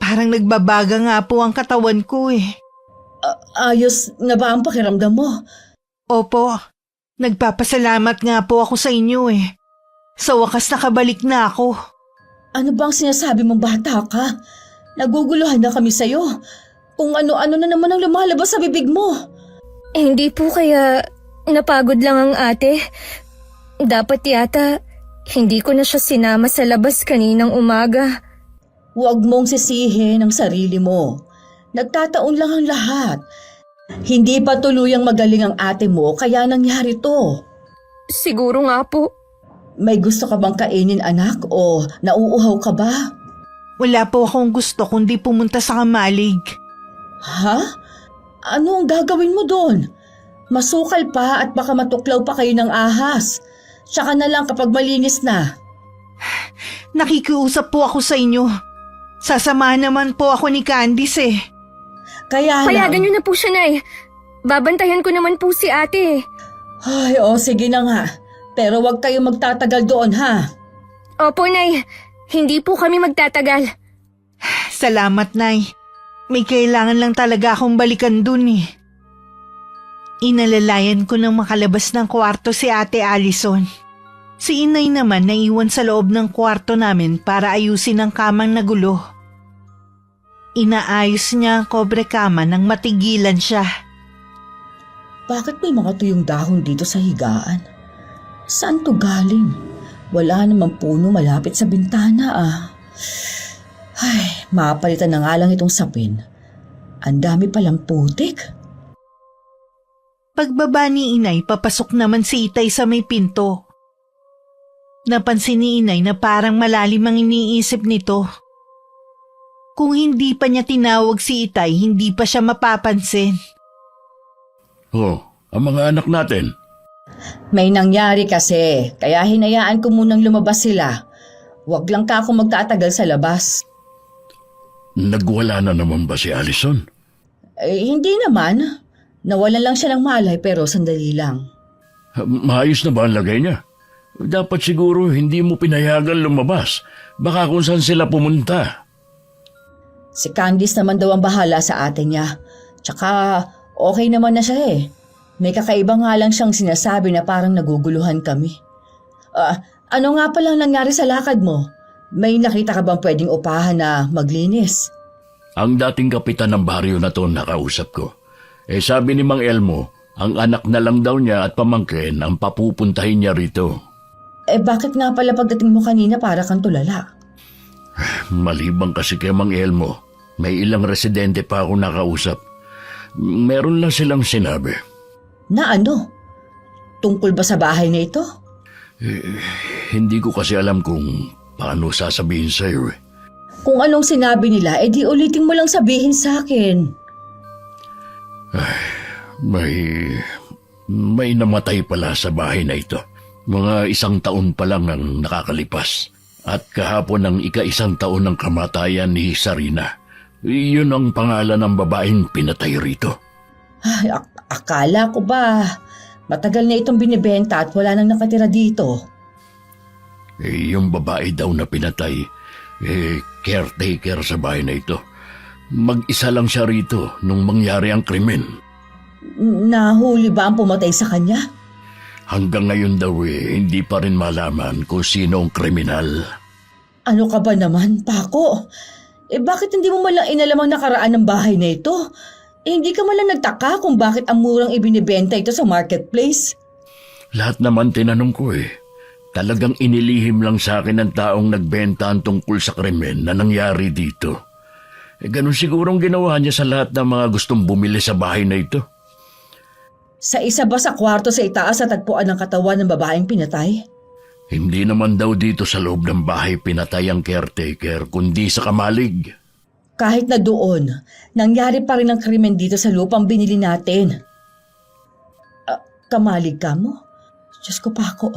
Parang nagbabaga nga po ang katawan ko eh. Ayos na ba ang pakiramdam mo? Opo, nagpapasalamat nga po ako sa inyo eh. Sa wakas nakabalik na ako. Ano bang sinasabi mong bata ka? Naguguluhan na kami sa'yo. Kung ano-ano na naman ang lumalabas sa bibig mo. Hindi po kaya napagod lang ang ate. Dapat yata hindi ko na siya sinama sa labas kaninang umaga. Huwag mong sisihin ang sarili mo. Nagtataon lang ang lahat. Hindi pa tuluyang magaling ang ate mo kaya nangyari to. Siguro nga po. May gusto ka bang kainin anak o nauuhaw ka ba? Wala po akong gusto kundi pumunta sa kamalig. Ha? Ano ang gagawin mo doon? Masukal pa at baka matuklaw pa kayo ng ahas. Tsaka na lang kapag malinis na. Nakikiusap po ako sa inyo. Sasamahan naman po ako ni Candice eh. Kaya Payagan lang. niyo na po siya, Nay. Babantayan ko naman po si ate. Ay, sige na nga. Pero huwag kayong magtatagal doon, ha? Opo, Nay. Hindi po kami magtatagal. Salamat, Nay. May kailangan lang talaga akong balikan dun eh. Inalalayan ko nang makalabas ng kwarto si Ate Allison. Si Inay naman naiwan sa loob ng kwarto namin para ayusin ang kamang nagulo. Inaayos niya ang kobre kama nang matigilan siya. Bakit may mga tuyong dahon dito sa higaan? Saan to galing? Wala namang puno malapit sa bintana Ay, mapalitan na nga lang itong sapin. Ang dami palang putik. Pagbaba ni Inay, papasok naman si Itay sa may pinto. Napansin ni Inay na parang malalim ang iniisip nito. Kung hindi pa niya tinawag si Itay, hindi pa siya mapapansin. Oh, ang mga anak natin. May nangyari kasi, kaya hinayaan ko munang lumabas sila. Huwag lang ka ako magtatagal sa labas. Nagwala na naman ba si Allison? Hindi naman. Nawalan lang siya ng malay pero sandali lang. Maayos na ba ang lagay niya? Dapat siguro hindi mo pinayagan lumabas. Baka kung saan sila pumunta. Si Candice naman daw ang bahala sa ate niya. Tsaka okay naman na siya eh. May kakaiba nga lang siyang sinasabi na parang naguguluhan kami. Ano nga palang nangyari sa lakad mo? May nakita ka bang pwedeng upahan na maglinis? Ang dating kapitan ng baryo na to nakausap ko. Sabi ni Mang Elmo, ang anak na lang daw niya at pamangkin ang papupuntahin niya rito. Bakit nga pala pagdating mo kanina para kang tulala? Malibang kasi kay Mang Elmo, may ilang residente pa ako nakausap. Meron lang silang sinabi. Na ano? Tungkol ba sa bahay na ito? Hindi ko kasi alam kung paano sasabihin sa'yo eh. Kung anong sinabi nila, di ulitin mo lang sabihin sa akin. May namatay pala sa bahay na ito. Mga 1 taon pa lang ang nakakalipas. At kahapon ang ika-1 taon ng kamatayan ni Sarina. Iyon ang pangalan ng babaeng pinatay rito. Ay, akala ko ba matagal na itong binibenta at wala nang nakatira dito. Yung babae daw na pinatay, caretaker sa bahay na ito. Mag-isa lang siya rito nung mangyari ang krimen. Nahuli ba ang pumatay sa kanya? Hanggang ngayon daw hindi pa rin malaman kung sino ang kriminal. Ano ka ba naman, Paco? Bakit hindi mo malang inalam ang nakaraan ng bahay na ito? Hindi ka malang nagtaka kung bakit ang murang ibinibenta ito sa marketplace? Lahat naman tinanong ko Talagang inilihim lang sa akin ng taong nagbenta ang tungkol sa krimen na nangyari dito. Ganun sigurong ginawa niya sa lahat ng mga gustong bumili sa bahay na ito. Sa isa ba sa kwarto sa itaas at tagpuan ng katawan ng babaeng pinatay? Hindi naman daw dito sa loob ng bahay pinatay ang caretaker, kundi sa kamalig. Kahit na doon, nangyari pa rin ang krimen dito sa lupang binili natin. Kamalig ka mo? Diyos ko, Paco.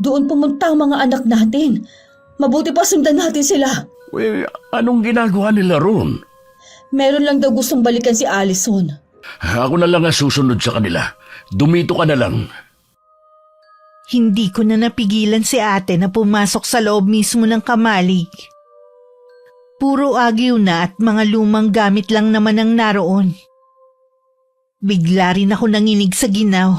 Doon pumunta ang mga anak natin. Mabuti pa sundan natin sila. Anong ginagawa nila ron? Meron lang daw gustong balikan si Allison. Ako na lang ang susunod sa kanila. Dumito ka na lang. Hindi ko na napigilan si ate na pumasok sa loob mismo ng kamalig. Puro agyo na at mga lumang gamit lang naman ang naroon. Bigla rin ako nanginig sa ginaw.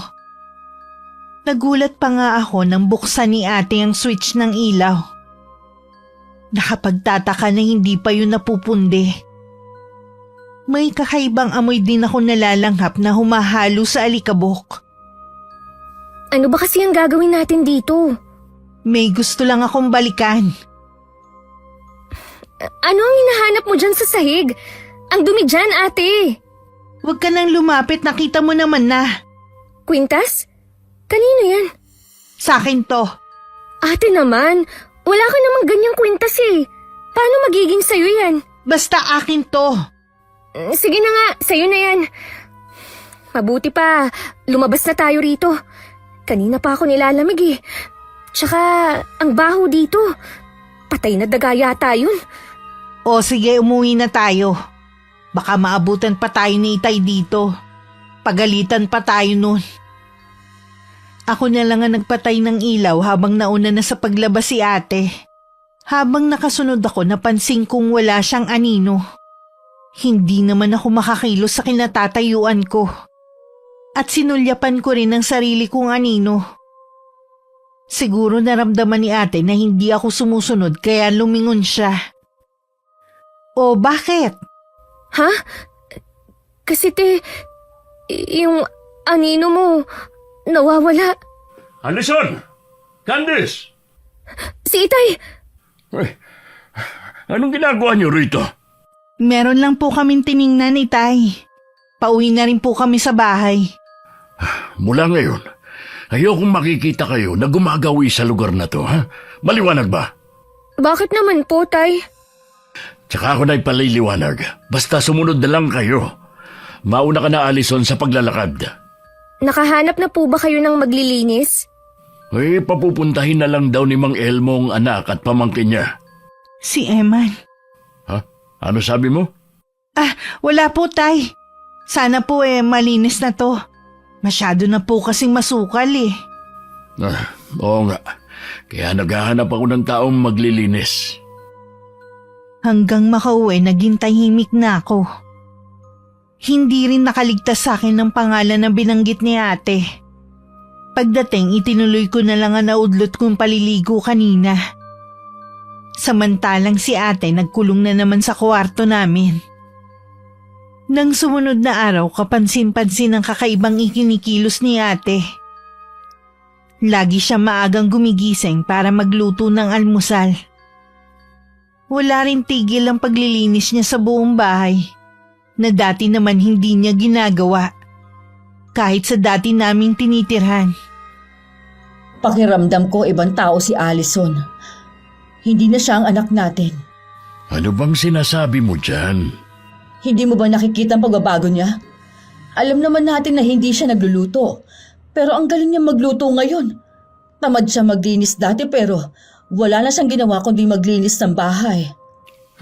Nagulat pa nga ako nang buksan ni ate ang switch ng ilaw. Nakapagtataka na hindi pa yun napupundi. May kakaibang amoy din ako nalalanghap na humahalo sa alikabok. Ano ba kasi ang gagawin natin dito? May gusto lang akong balikan. Ano ang hinahanap mo dyan sa sahig? Ang dumi dyan, ate. Huwag ka nang lumapit, nakita mo naman na. Kwintas? Kanino yan? Sa akin to. Ate naman, wala ka namang ganyang kwintas eh. Paano magiging sayo yan? Basta akin to. Sige na nga, sayo na yan. Mabuti pa, lumabas na tayo rito. Kanina pa ako nilalamig eh. Tsaka, ang baho dito. Patay na daga yata yun. O sige, umuwi na tayo. Baka maabutan pa tayo ni Itay dito. Pagalitan pa tayo nun. Ako na lang ang nagpatay ng ilaw habang nauna na sa paglabas si ate. Habang nakasunod ako, napansin kong wala siyang anino. Hindi naman ako makakilos sa kinatatayuan ko. At sinulyapan ko rin ang sarili kong anino. Siguro naramdaman ni ate na hindi ako sumusunod kaya lumingon siya. O bakit? Ha? Kasi yung anino mo, nawawala. Alison! Candice! Si Itay! Ay, anong ginagawa niyo rito? Meron lang po kaming tiningnan, Itay. Pauwi na rin po kami sa bahay. Mula ngayon, ayokong makikita kayo na gumagawi sa lugar na to, ha? Maliwanag ba? Bakit naman po, Tay? Tsaka ako na ipaliliwanag. Basta sumunod na lang kayo. Mauna ka na, Alison, sa paglalakad. Nakahanap na po ba kayo ng maglilinis? Eh, papupuntahin na lang daw ni Mang Elmo ang anak at pamangkin niya. Si Eman. Ha? Ano sabi mo? Wala po, Tay. Sana po malinis na to. Masyado na po kasing masukal eh. Oo nga. Kaya naghahanap ako ng taong maglilinis. Hanggang makauwi, naging tahimik na ako. Hindi rin nakaligtas sa akin ng pangalan na binanggit ni ate. Pagdating, itinuloy ko na lang ang naudlot kong paliligo kanina. Samantalang si ate nagkulong na naman sa kwarto namin. Nang sumunod na araw, kapansin-pansin ang kakaibang ikinikilos ni ate. Lagi siya maagang gumigising para magluto ng almusal. Wala rin tigil ang paglilinis niya sa buong bahay, na dati naman hindi niya ginagawa, kahit sa dati naming tinitirhan. Pakiramdam ko ibang tao si Allison. Hindi na siya ang anak natin. Ano bang sinasabi mo dyan? Hindi mo ba nakikita ang pagbabago niya? Alam naman natin na hindi siya nagluluto. Pero ang galing niya magluto ngayon. Tamad siya maglinis dati pero wala na siyang ginawa kundi maglinis ng bahay.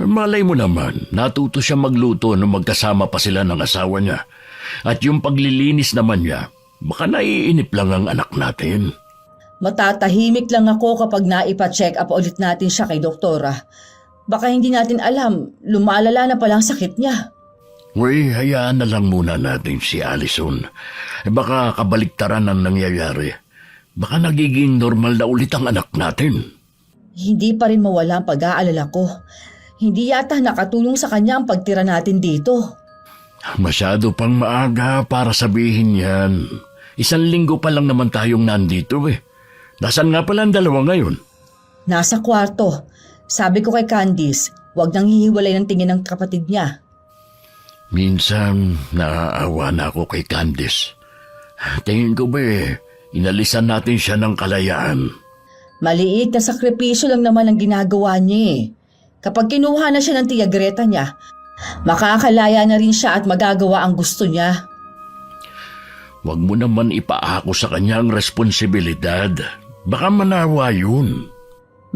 Malay mo naman, natuto siya magluto nung magkasama pa sila ng asawa niya. At yung paglilinis naman niya, baka naiinip lang ang anak natin. Matatahimik lang ako kapag naipa-check up ulit natin siya kay doktora. Baka hindi natin alam, lumalala na pala ang sakit niya. Uy, hayaan na lang muna natin si Allison. Baka kabaliktaran ang nangyayari. Baka nagiging normal na ulit ang anak natin. Hindi pa rin mawala ang pag-aalala ko. Hindi yata nakatulong sa kanya ang pagtira natin dito. Masyado pang maaga para sabihin yan. 1 linggo pa lang naman tayong nandito eh. Nasaan nga pala ang dalawa ngayon? Nasa kwarto. Sabi ko kay Candice, huwag nang hihiwalay ng tingin ng kapatid niya. Minsan, naaawa na ako kay Candice. Tingin ko ba inalisan natin siya ng kalayaan. Maliit na sakripisyo lang naman ang ginagawa niya eh. Kapag kinuha na siya ng tiyagreta niya, makakalaya na rin siya at magagawa ang gusto niya. Huwag mo naman ipaako sa kanya ang responsibilidad. Baka manawa yun.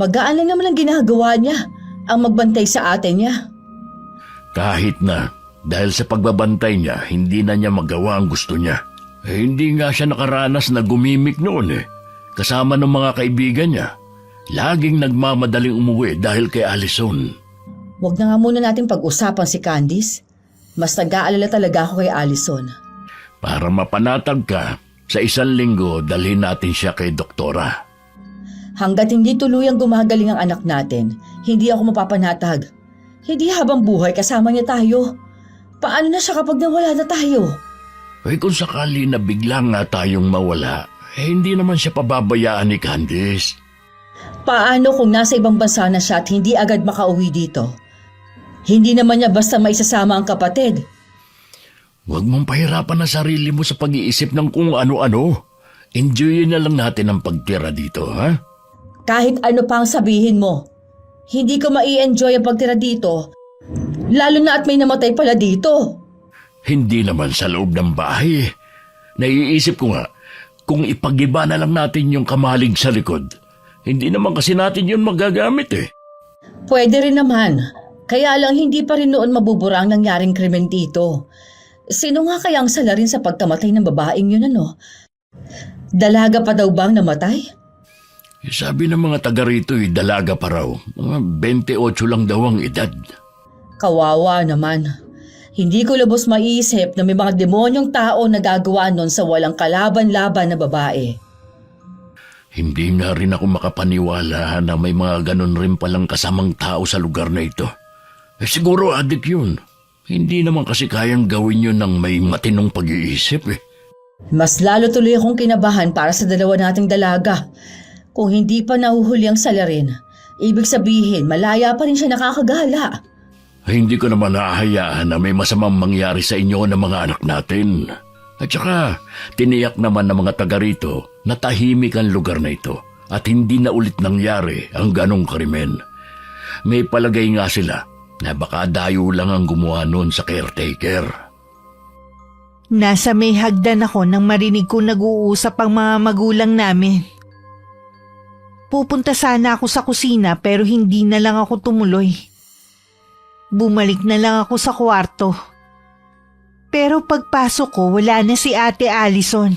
Magaan lang naman ang ginagawa niya, ang magbantay sa ate niya. Kahit na, dahil sa pagbabantay niya, hindi na niya magawa ang gusto niya. Hindi nga siya nakaranas na gumimik noon eh. Kasama ng mga kaibigan niya. Laging nagmamadaling umuwi dahil kay Allison. Huwag na nga muna natin pag-usapan si Candice. Mas nag-aalala talaga ako kay Allison. Para mapanatag ka, sa 1 linggo dalhin natin siya kay doktora. Hanggat hindi tuluyang gumagaling ang anak natin, hindi ako mapapanatag. Hindi habang buhay kasama niya tayo. Paano na siya kapag nawala na tayo? Kung sakali na bigla nga tayong mawala, hindi naman siya pababayaan ni Candice. Paano kung nasa ibang bansa na siya at hindi agad makauwi dito? Hindi naman niya basta maisasama ang kapatid. Huwag mong pahirapan ang sarili mo sa pag-iisip ng kung ano-ano. Enjoyin na lang natin ang pagtira dito, ha? Kahit ano pa ang sabihin mo, hindi ko mai-enjoy ang pagtira dito, lalo na at may namatay pala dito. Hindi naman sa loob ng bahay. Naiisip ko nga, kung ipagiba na lang natin yung kamalig sa likod, hindi naman kasi natin yun magagamit eh. Pwede rin naman, kaya lang hindi pa rin noon mabubura ang nangyaring krimen dito. Sino nga kaya ang salarin sa pagkamatay ng babaeng yun ano? Dalaga pa daw bang namatay? Sabi ng mga taga rito dalaga pa raw. Mga 28 lang daw ang edad. Kawawa naman. Hindi ko lubos maiisip na may mga demonyong tao na gagawa nun sa walang kalaban-laban na babae. Hindi nga rin ako makapaniwala na may mga ganun rin palang kasamang tao sa lugar na ito. Siguro adik yun. Hindi naman kasi kayang gawin yun ng may matinong pag-iisip eh. Mas lalo tuloy akong kinabahan para sa dalawa nating dalaga. Kung hindi pa nahuhuli ang salarin, ibig sabihin malaya pa rin siya nakakagala. Hindi ko naman nahahayaan na may masamang mangyari sa inyo ng mga anak natin. At saka, tiniyak naman ng mga taga rito na tahimik ang lugar na ito at hindi na ulit nangyari ang ganong krimen. May palagay nga sila na baka dayo lang ang gumawa nun sa caretaker. Nasa may hagdan ako nang marinig ko nag-uusap ang mga magulang namin. Pupunta sana ako sa kusina pero hindi na lang ako tumuloy. Bumalik na lang ako sa kwarto. Pero pagpasok ko wala na si Ate Allison.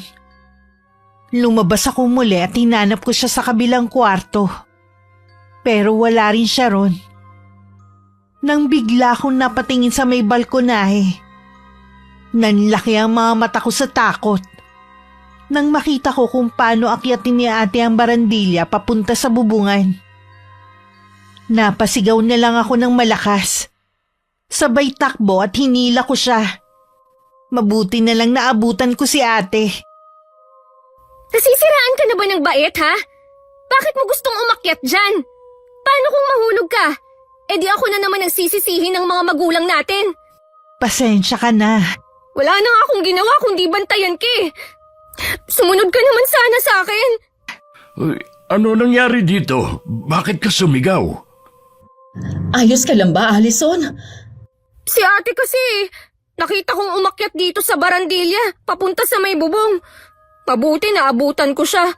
Lumabas ako muli at hinanap ko siya sa kabilang kwarto. Pero wala rin siya ron. Nang bigla akong napatingin sa may balkonahe. Nanlaki ang mga mata ko sa takot. Nang makita ko kung paano akyatin ni ate ang barandilya papunta sa bubungan. Napasigaw na lang ako ng malakas. Sabay takbo at hinila ko siya. Mabuti na lang naabutan ko si ate. Nasisiraan ka na ba ng bait, ha? Bakit mo gustong umakyat dyan? Paano kung mahulog ka? E di ako na naman ang sisisihin ng mga magulang natin. Pasensya ka na. Wala na nga akong ginawa kundi bantayan ka eh. Sumunod ka naman sana sa akin. Uy, ano nangyari dito? Bakit ka sumigaw? Ayos ka lang ba, Allison? Si ate kasi, nakita kong umakyat dito sa barandilya, papunta sa may bubong. Mabuti na abutan ko siya.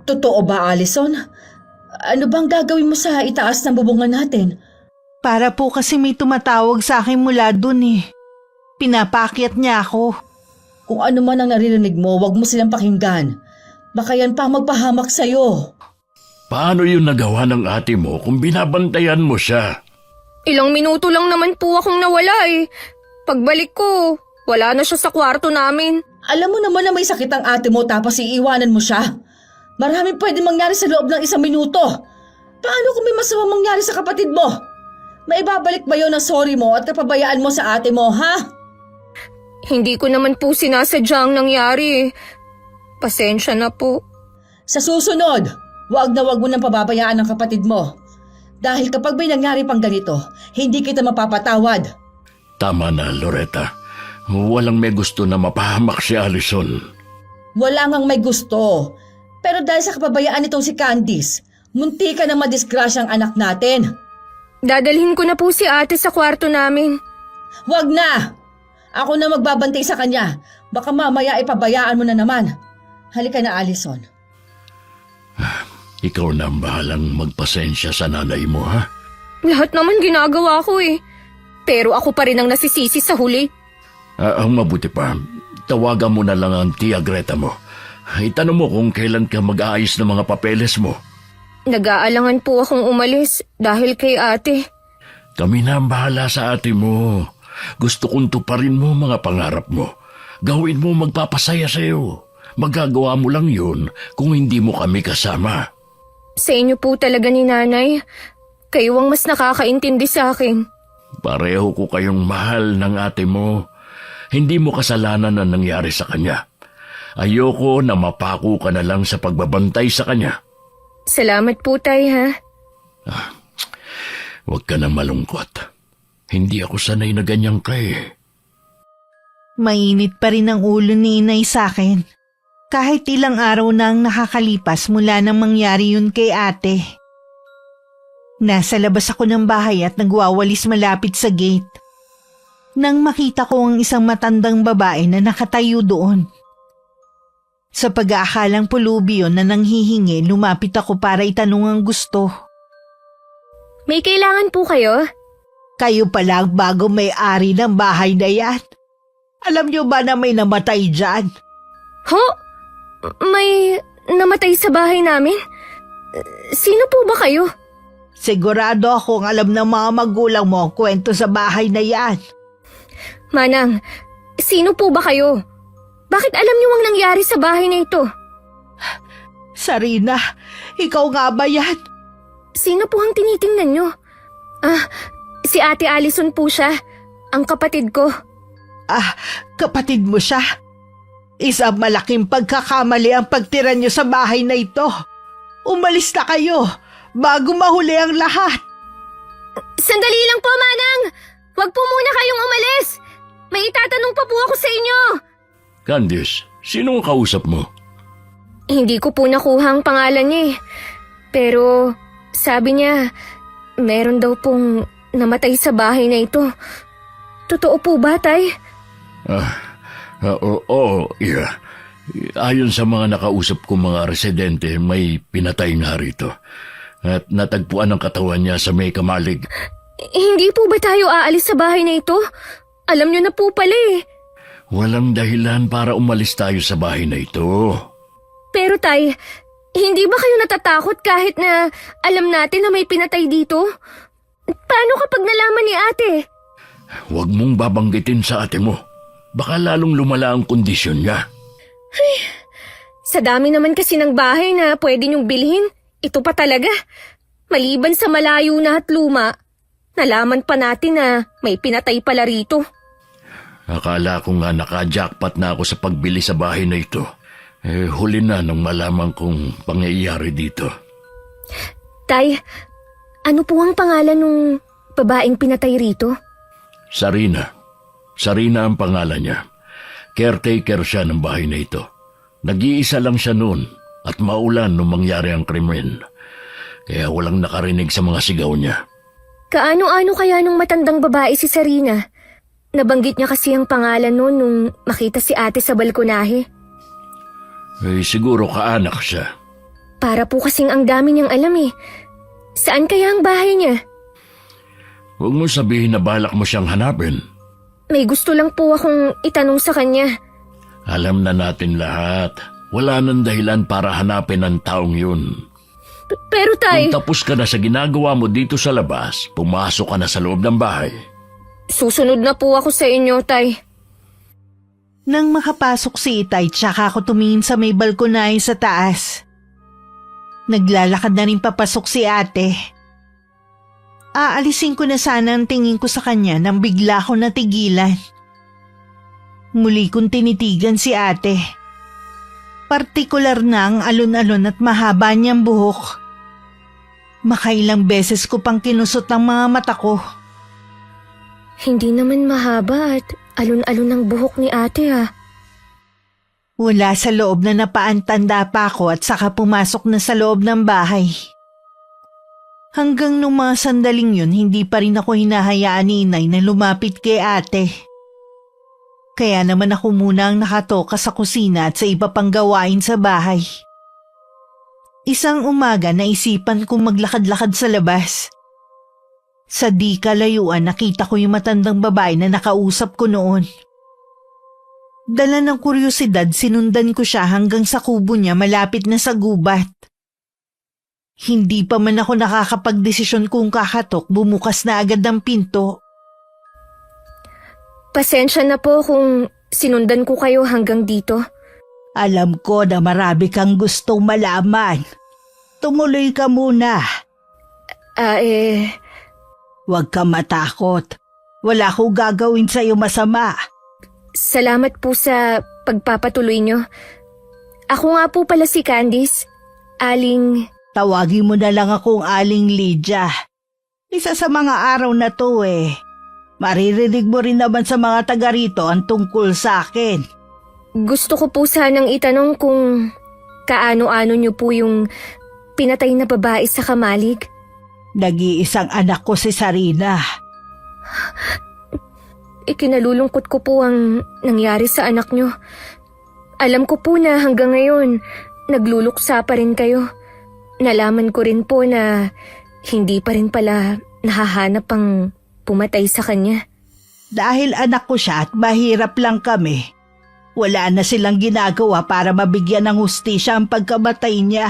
Totoo ba, Allison? Ano bang gagawin mo sa itaas ng bubungan natin? Para po kasi may tumatawag sa akin mula dun eh. Pinapaakyat niya ako. Kung ano man ang naririnig mo, wag mo silang pakinggan. Baka yan pa magpahamak sa'yo. Paano yun nagawa ng ate mo kung binabantayan mo siya? Ilang minuto lang naman po akong nawala eh. Pagbalik ko, wala na siya sa kwarto namin. Alam mo naman na may sakit ang ate mo tapos iiwanan mo siya. Maraming pwede mangyari sa loob ng 1 minuto. Paano kung may masamang mangyari sa kapatid mo? Maibabalik ba yun ang sorry mo at kapabayaan mo sa ate mo, ha? Hindi ko naman po sinasadya ang nangyari. Pasensya na po. Sa susunod, wag na wag mo nang pababayaan ang kapatid mo. Dahil kapag may nangyari pang ganito, hindi kita mapapatawad. Tama na, Loretta. Walang may gusto na mapahamak si Allison. Wala ngang may gusto. Pero dahil sa kapabayaan nitong si Candice, munti ka na madisgrasya ang anak natin. Dadalhin ko na po si ate sa kwarto namin. Wag na! Ako na magbabantay sa kanya. Baka mamaya ipabayaan mo na naman. Halika na, Allison. Ikaw na ang bahalang magpasensya sa nanay mo, ha? Lahat naman ginagawa ko eh. Pero ako pa rin ang nasisisi sa huli. Ang mabuti pa, tawagan mo na lang ang tia Greta mo. Itanong mo kung kailan ka mag-aayos ng mga papeles mo. Nag-aalangan po akong umalis dahil kay ate. Kami na ang bahala sa ate mo. Gusto kong tuparin mo mga pangarap mo. Gawin mo magpapasaya sa'yo. Magagawa mo lang yun kung hindi mo kami kasama. Sa inyo po talaga ni nanay. Kayo ang mas nakakaintindi sa akin. Pareho ko kayong mahal ng ate mo. Hindi mo kasalanan ang nangyari sa kanya. Ayoko na mapako ka na lang sa pagbabantay sa kanya. Salamat po, tay, ha? Huwag ka na malungkot. Hindi ako sanay na ganyan ka eh. Mainit pa rin ang ulo ni inay sa akin. Kahit ilang araw na ang nakakalipas mula nang mangyari yun kay ate. Nasa labas ako ng bahay at nagwawalis malapit sa gate. Nang makita ko ang isang matandang babae na nakatayo doon. Sa pag-aakalang pulubi yun na nanghihingi, lumapit ako para itanong ang gusto. May kailangan po kayo? Kayo pala ang bago may-ari ng bahay na yan. Alam niyo ba na may namatay dyan? Ho? May namatay sa bahay namin? Sino po ba kayo? Sigurado akong alam ng mga magulang mo ang kwento sa bahay na yan. Manang, sino po ba kayo? Bakit alam niyo ang nangyari sa bahay na ito? Sarina, ikaw nga ba yan? Sino po ang tinitingnan niyo? Si Ate Allison po siya. Ang kapatid ko. Kapatid mo siya? Isang malaking pagkakamali ang pagtira niyo sa bahay na ito. Umalis na kayo bago mahuli ang lahat. Sandali lang po, Manang! Huwag po muna kayong umalis! May itatanong pa po ako sa inyo! Candice, sino ang kausap mo? Hindi ko po nakuha ang pangalan niya eh. Pero sabi niya, meron daw pong namatay sa bahay na ito. Totoo po ba, Tay? Oo, yeah. Ayon sa mga nakausap ko mga residente, may pinatay nga rito. At natagpuan ang katawan niya sa may kamalig. Hindi po ba tayo aalis sa bahay na ito? Alam niyo na po pala eh. Walang dahilan para umalis tayo sa bahay na ito. Pero Tay, hindi ba kayo natatakot kahit na alam natin na may pinatay dito? Paano kapag nalaman ni ate? Huwag mong babanggitin sa ate mo. Baka lalong lumala ang kondisyon niya. Sa dami naman kasi ng bahay na pwede niyong bilhin, ito pa talaga. Maliban sa malayo na at luma, nalaman pa natin na may pinatay pala rito. Akala ko nga naka-jackpot na ako sa pagbili sa bahay na ito. Huli na nung malaman kong pangyayari dito. Tay, ano po ang pangalan nung babaeng pinatay rito? Sarina. Sarina ang pangalan niya. Caretaker siya ng bahay na ito. Nag-iisa lang siya noon at maulan nung mangyari ang krimen. Kaya walang nakarinig sa mga sigaw niya. Kaano-ano kaya nung matandang babae si Sarina? Nabanggit niya kasi ang pangalan noon nung makita si ate sa balkonahe. Siguro kaanak siya. Para po kasing ang dami niyang alam eh. Saan kaya ang bahay niya? Huwag mo sabihin na balak mo siyang hanapin. May gusto lang po akong itanong sa kanya. Alam na natin lahat. Wala nang dahilan para hanapin ang taong yun. Pero Tay, Kung tapos ka na sa ginagawa mo dito sa labas, pumasok ka na sa loob ng bahay. susunod na po ako sa inyo, Tay. Nang makapasok si Itay, tsaka ako tumingin sa may balkonahe sa taas. Naglalakad na rin papasok si ate. Aalisin ko na sana ang tingin ko sa kanya nang bigla ko natigilan. Muli kong tinitigan si ate. Partikular na ang alon-alon at mahaba niyang buhok. Makailang beses ko pang kinusot ang mga mata ko. Hindi naman mahaba at alon-alon ang buhok ni ate ah. Wala sa loob na napaantanda pa ako at saka pumasok na sa loob ng bahay. Hanggang nung mga sandaling yun, hindi pa rin ako hinahayaan ni inay na lumapit kay ate. Kaya naman ako muna ang nakatoka sa kusina at sa iba pang gawain sa bahay. Isang umaga naisipan kong maglakad-lakad sa labas. Sa di kalayuan nakita ko yung matandang babae na nakausap ko noon. Dala ng kuryosidad sinundan ko siya hanggang sa kubo niya malapit na sa gubat. Hindi pa man ako nakakapagdesisyon kung kakatok, bumukas na agad ang pinto. Pasensya na po kung sinundan ko kayo hanggang dito. Alam ko na marami kang gustong malaman. Tumuloy ka muna. Huwag kang matakot. Wala ko gagawin sa'yo masama. Salamat po sa pagpapatuloy nyo. Ako nga po pala si Candice. Aling... Tawagin mo na lang akong Aling Lydia. Isa sa mga araw na to Maririnig mo rin naman sa mga taga rito ang tungkol sa akin. Gusto ko po sanang itanong kung kaano-ano nyo po yung pinatay na babae sa Kamalig. Nag-iisang anak ko si Sarina. Ikinalulungkot ko po ang nangyari sa anak nyo. Alam ko po na hanggang ngayon, nagluluksa pa rin kayo. Nalaman ko rin po na hindi pa rin pala nahahanap ang pumatay sa kanya. Dahil anak ko siya at mahirap lang kami, wala na silang ginagawa para mabigyan ng hustisya ang pagkamatay niya.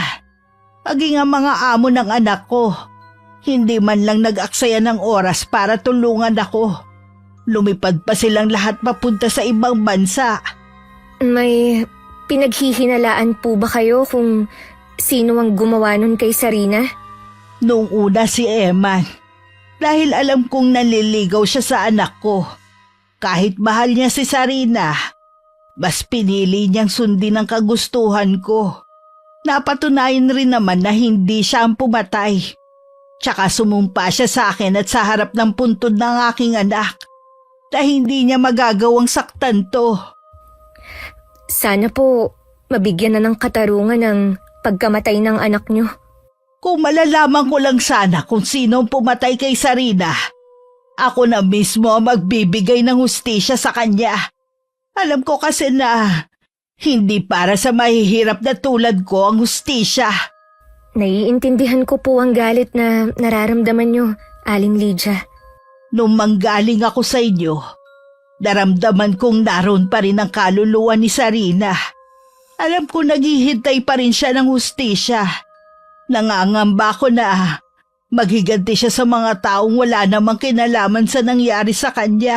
Maging ang mga amo ng anak ko, hindi man lang nag-aksaya ng oras para tulungan ako. Lumipad pa silang lahat papunta sa ibang bansa. May pinaghihinalaan po ba kayo kung sino ang gumawa nun kay Sarina? Noong una si Eman, dahil alam kong naliligaw siya sa anak ko. Kahit mahal niya si Sarina, mas pinili niyang sundin ang kagustuhan ko. Napatunayan rin naman na hindi siya ang pumatay. Tsaka sumumpa siya sa akin at sa harap ng puntod ng aking anak na hindi niya magagawang saktan to. Sana po mabigyan na ng katarungan ang pagkamatay ng anak nyo. Kung malalaman ko lang sana kung sino ang pumatay kay Sarina, ako na mismo ang magbibigay ng hustisya sa kanya. Alam ko kasi na hindi para sa mahihirap na tulad ko ang hustisya. Naiintindihan ko po ang galit na nararamdaman nyo, Aling Lydia. Nung manggaling ako sa inyo, naramdaman kong naroon pa rin ang kaluluwa ni Sarina. Alam ko naghihintay pa rin siya ng hustisya. Nangangamba ko na maghiganti siya sa mga taong wala namang kinalaman sa nangyari sa kanya.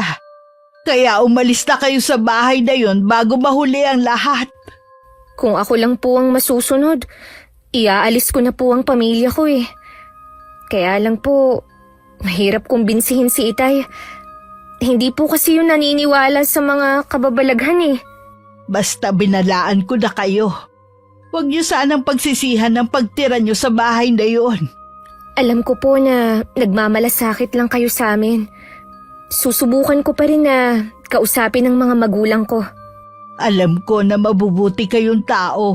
Kaya umalis na kayo sa bahay na yon bago mahuli ang lahat. Kung ako lang po ang masusunod, iaalis ko na po ang pamilya ko Kaya lang po, mahirap kumbinsihin si Itay. Hindi po kasi yun naniniwala sa mga kababalaghan Basta binalaan ko na kayo. Huwag niyo sanang pagsisihan ng pagtira niyo sa bahay na yon. Alam ko po na nagmamalasakit lang kayo sa amin. Susubukan ko pa rin na kausapin ng mga magulang ko. Alam ko na mabubuti kayong tao.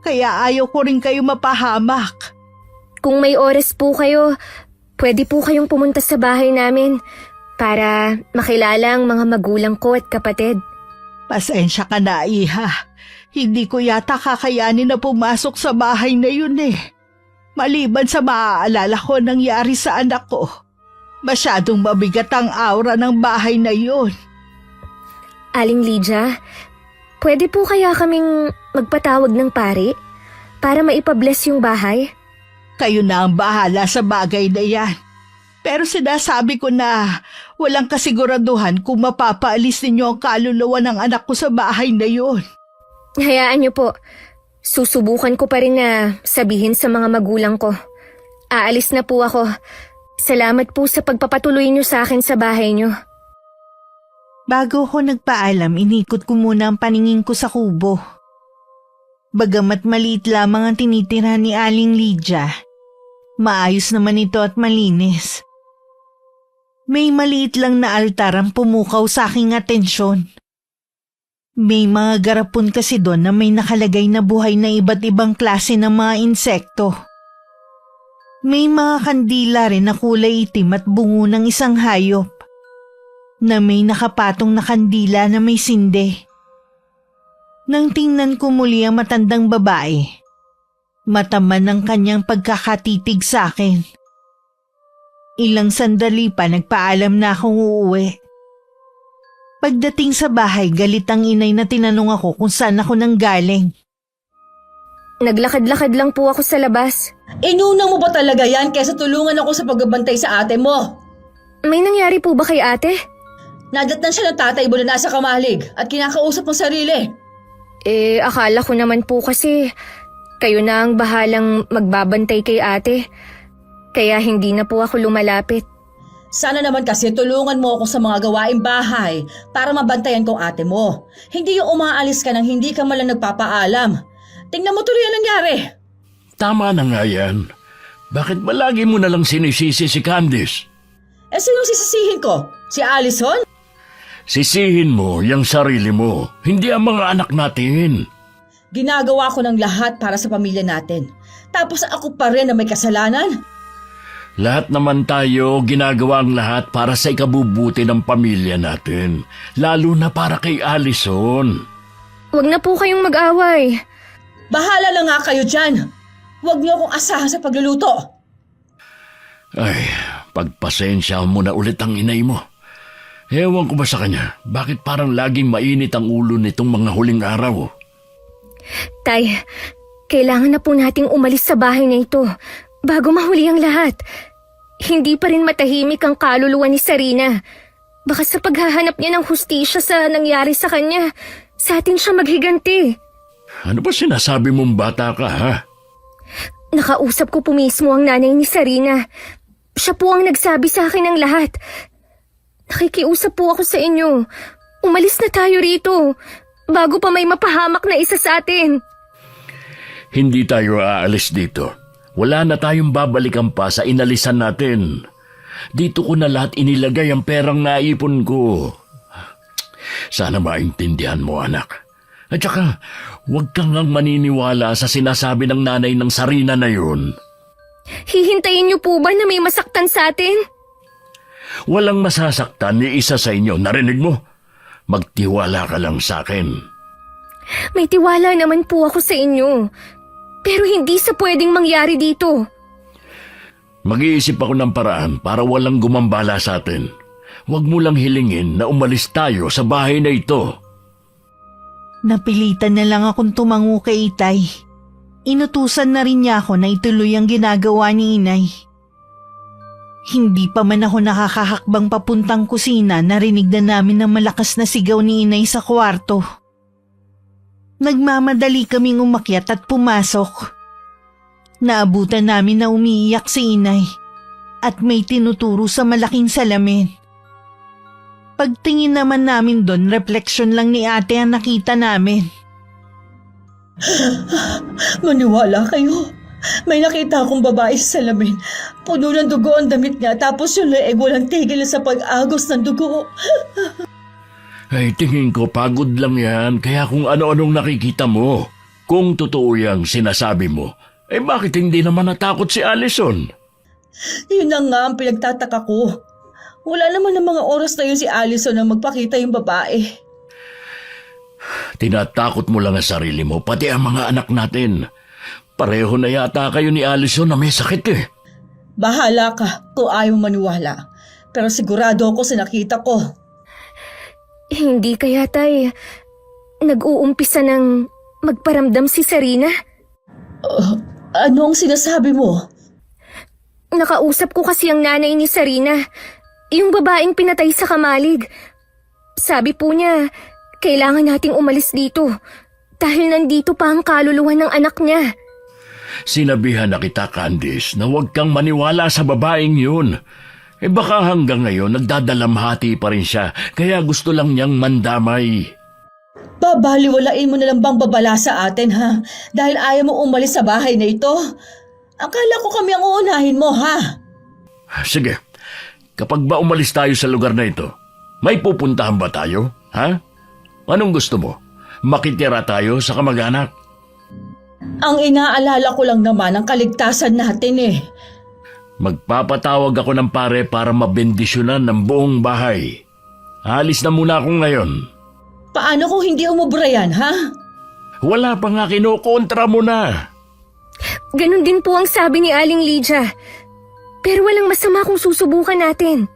Kaya ayaw ko rin kayo mapahamak. Kung may oras po kayo, pwede po kayong pumunta sa bahay namin para makilala ang mga magulang ko at kapatid. Pasensya ka na, Iha. Hindi ko yata kakayanin na pumasok sa bahay na yun Maliban sa maaalala ko nangyari sa anak ko, masyadong mabigat ang aura ng bahay na yun. Aling Lydia, pwede po kaya kaming magpatawag ng pari para maipabless yung bahay? Kayo na ang bahala sa bagay na yan. Pero sinasabi ko na walang kasiguraduhan kung mapapaalis ninyo ang kaluluwa ng anak ko sa bahay na yun. Hayaan niyo po. Susubukan ko pa rin na sabihin sa mga magulang ko. Aalis na po ako. Salamat po sa pagpapatuloy niyo sa akin sa bahay niyo. Bago ko nagpaalam, inikot ko muna ang paningin ko sa kubo. Bagamat maliit lamang ang tinitira ni Aling Lydia, maayos naman ito at malinis. May maliit lang na altar ang pumukaw sa aking atensyon. May mga garapon kasi doon na may nakalagay na buhay na iba't ibang klase ng mga insekto. May mga kandila rin na kulay itim at bungo ng isang hayop na may nakapatong na kandila na may sinde. Nang tingnan ko muli ang matandang babae, mataman ang kanyang pagkakatitig sa akin. Ilang sandali pa nagpaalam na akong uuwi. Pagdating sa bahay, galit ang inay na tinanong ako kung saan ako nanggaling. Naglakad-lakad lang po ako sa labas. Inuna mo ba talaga yan kaysa tulungan ako sa pagbabantay sa ate mo? May nangyari po ba kay ate? Nadatnan siya ng tatay mo na nasa kamalig at kinakausap ng sarili. Akala ko naman po kasi kayo na ang bahalang magbabantay kay ate. Kaya hindi na po ako lumalapit. Sana naman kasi tulungan mo ako sa mga gawaing bahay para mabantayan kong ate mo. Hindi yung umaalis ka nang hindi ka malang nagpapaalam. Tingnan mo tuloy ang nangyari. Tama na nga yan. Bakit ba lagi mo na lang sinisisi si Candice? Sinong sisisihin ko? Si Allison? Sisihin mo yung sarili mo, hindi ang mga anak natin. Ginagawa ko ng lahat para sa pamilya natin. Tapos ako pa rin na may kasalanan? Lahat naman tayo ginagawa ang lahat para sa ikabubuti ng pamilya natin. Lalo na para kay Allison. Huwag na po kayong mag-away. Bahala na nga kayo dyan. Huwag niyo akong asahan sa pagluluto. Ay, pagpasensya mo na ulit ang inay mo. Ewan ko ba sa kanya, bakit parang laging mainit ang ulo nitong mga huling araw? Tay, kailangan na po nating umalis sa bahay na ito bago mahuli ang lahat. Hindi pa rin matahimik ang kaluluwa ni Sarina. Baka sa paghahanap niya ng hustisya sa nangyari sa kanya, sa atin siya maghiganti. Ano ba sinasabi mong bata ka, ha? Nakausap ko po mismo ang nanay ni Sarina. Siya po ang nagsabi sa akin ng lahat. Nakikiusap po ako sa inyo. Umalis na tayo rito, bago pa may mapahamak na isa sa atin. Hindi tayo aalis dito. Wala na tayong babalikan pa sa inalisan natin. Dito ko na lahat inilagay ang perang naipon ko. Sana maintindihan mo, anak. At saka, huwag kang ngang maniniwala sa sinasabi ng nanay ng Sarina na yun. Hihintayin niyo po ba na may masaktan sa atin? Walang masasaktan ni isa sa inyo, narinig mo? Magtiwala ka lang sa akin. May tiwala naman po ako sa inyo. Pero hindi sa pwedeng mangyari dito. Mag-iisip ako ng paraan para walang gumambala sa atin. Huwag mo lang hilingin na umalis tayo sa bahay na ito. Napilitan na lang akong tumango kay Itay. Inutusan na rin niya ako na ituloy ang ginagawa ni Inay. Hindi pa man ako nakakahakbang papuntang kusina, narinig na namin ang malakas na sigaw ni Inay sa kwarto. Nagmamadali kaming umakyat at pumasok. Naabutan namin na umiiyak si Inay at may tinuturo sa malaking salamin. Pagtingin naman namin doon, refleksyon lang ni ate ang nakita namin. Maniwala kayo. May nakita akong babae sa salamin. Puno ng dugo ang damit niya tapos yung leeg walang tigil sa pag-agos ng dugo. Ay, tingin ko pagod lang yan, kaya kung ano-anong nakikita mo. Kung totoo yung sinasabi mo, bakit hindi naman natakot si Allison? Yun na nga ang pinagtataka ko. Wala naman ng mga oras na yun si Allison na magpakita yung babae. Tinatakot mo lang ang sarili mo, pati ang mga anak natin. Pareho na yata kayo ni Allison na may sakit eh. Bahala ka kung ayaw maniwala. Pero sigurado ako sa nakita ko. Hindi kaya tay, nag-uumpisa ng magparamdam si Sarina? Ano ang sinasabi mo? Nakausap ko kasi ang nanay ni Sarina, yung babaeng pinatay sa kamalig. Sabi po niya, kailangan nating umalis dito dahil nandito pa ang kaluluwa ng anak niya. Sinabihan na kita, Candice, na huwag kang maniwala sa babaeng yun. Baka hanggang ngayon nagdadalamhati pa rin siya, kaya gusto lang niyang mandamay. Babaliwalain mo na lang bang babala sa atin, ha? Dahil ayaw mo umalis sa bahay na ito? Akala ko kami ang uunahin mo, ha? Sige, kapag ba umalis tayo sa lugar na ito, may pupuntahan ba tayo, ha? Anong gusto mo? Makitira tayo sa kamag-anak? Ang inaalala ko lang naman ang kaligtasan natin eh. Magpapatawag ako ng pare para mabendisyonan ng buong bahay. Alis na muna ako ngayon. Paano kung hindi umubra yan, ha? Wala pa nga, kinukontra mo na. Ganon din po ang sabi ni Aling Lydia. Pero walang masama kung susubukan natin.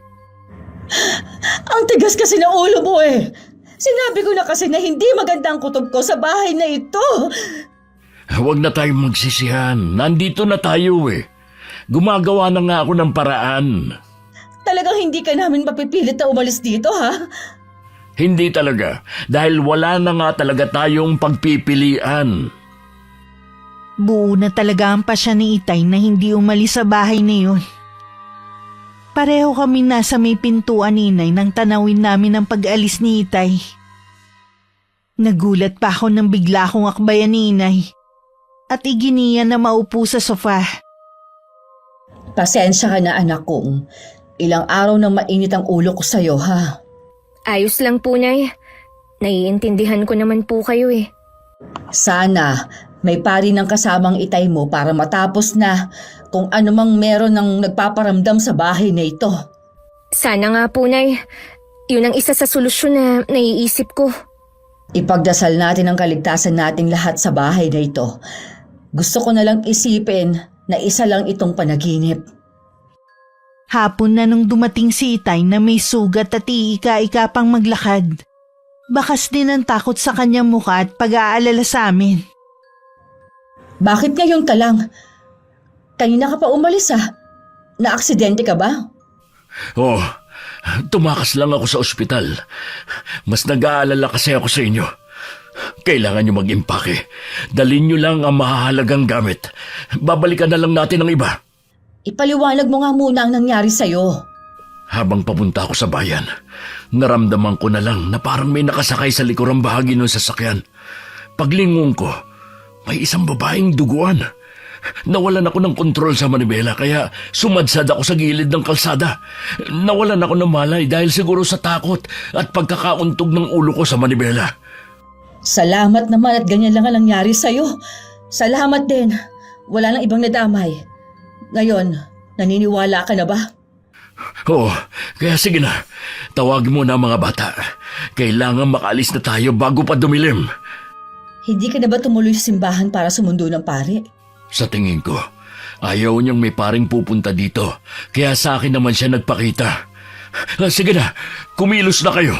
Ang tigas kasi ng ulo mo eh. Sinabi ko na kasi na hindi maganda ang kutob ko sa bahay na ito. Huwag na tayong magsisihan. Nandito na tayo eh. Gumagawa na nga ako ng paraan. Talagang hindi ka namin mapipilit na umalis dito, ha? Hindi talaga. Dahil wala na nga talaga tayong pagpipilian. Buo na talaga ang pasya ni Itay na hindi umalis sa bahay na yun. Pareho kami nasa may pintuan ni Inay nang tanawin namin ang pag-alis ni Itay. Nagulat pa ako nang bigla akong akbayan ni Inay at iginiya na maupo sa sofa. Pasensya ka na, anak kong. Ilang araw nang mainit ang ulo ko sa'yo, ha? Ayos lang po, Nay. Naiintindihan ko naman po kayo eh. Sana may pari ng kasamang Itay mo para matapos na kung anumang meron ng nagpaparamdam sa bahay na ito. Sana nga po, Nay. Yun ang isa sa solusyon na naiisip ko. Ipagdasal natin ang kaligtasan nating lahat sa bahay na ito. Gusto ko na lang isipin na isa lang itong panaginip. Hapon na nung dumating si Itay na may sugat at iika-ika pang maglakad. Bakas din ang takot sa kanyang mukha at pag-aalala sa amin. Bakit ngayon ka lang? Kanina ka pa umalis, ha? Naaksidente ka ba? Oh, tumakas lang ako sa ospital. Mas nag-aalala kasi ako sa inyo. Kailangan nyo mag-impake. Dalhin nyo lang ang mahahalagang gamit. Babalikan na lang natin ang iba. Ipaliwanag mo nga muna ang nangyari sa'yo. Habang papunta ako sa bayan, naramdaman ko na lang na parang may nakasakay sa likurang bahagi ng sasakyan. Paglingon ko, may isang babaeng duguan. Nawalan ako ng kontrol sa manibela kaya sumadsad ako sa gilid ng kalsada. Nawalan ako ng malay dahil siguro sa takot at pagkakauntog ng ulo ko sa manibela. Salamat naman at ganyan lang ang nangyari sa'yo. Salamat din. Wala nang ibang nadamay. Ngayon, naniniwala ka na ba? Oo, kaya sige na. Tawagin mo na ang mga bata. Kailangan makaalis na tayo bago pa dumilim. Hindi ka na ba tumuloy sa simbahan para sumundo ng pari? Sa tingin ko, ayaw niyang may paring pupunta dito. Kaya sa akin naman siya nagpakita. Sige na, kumilos na kayo.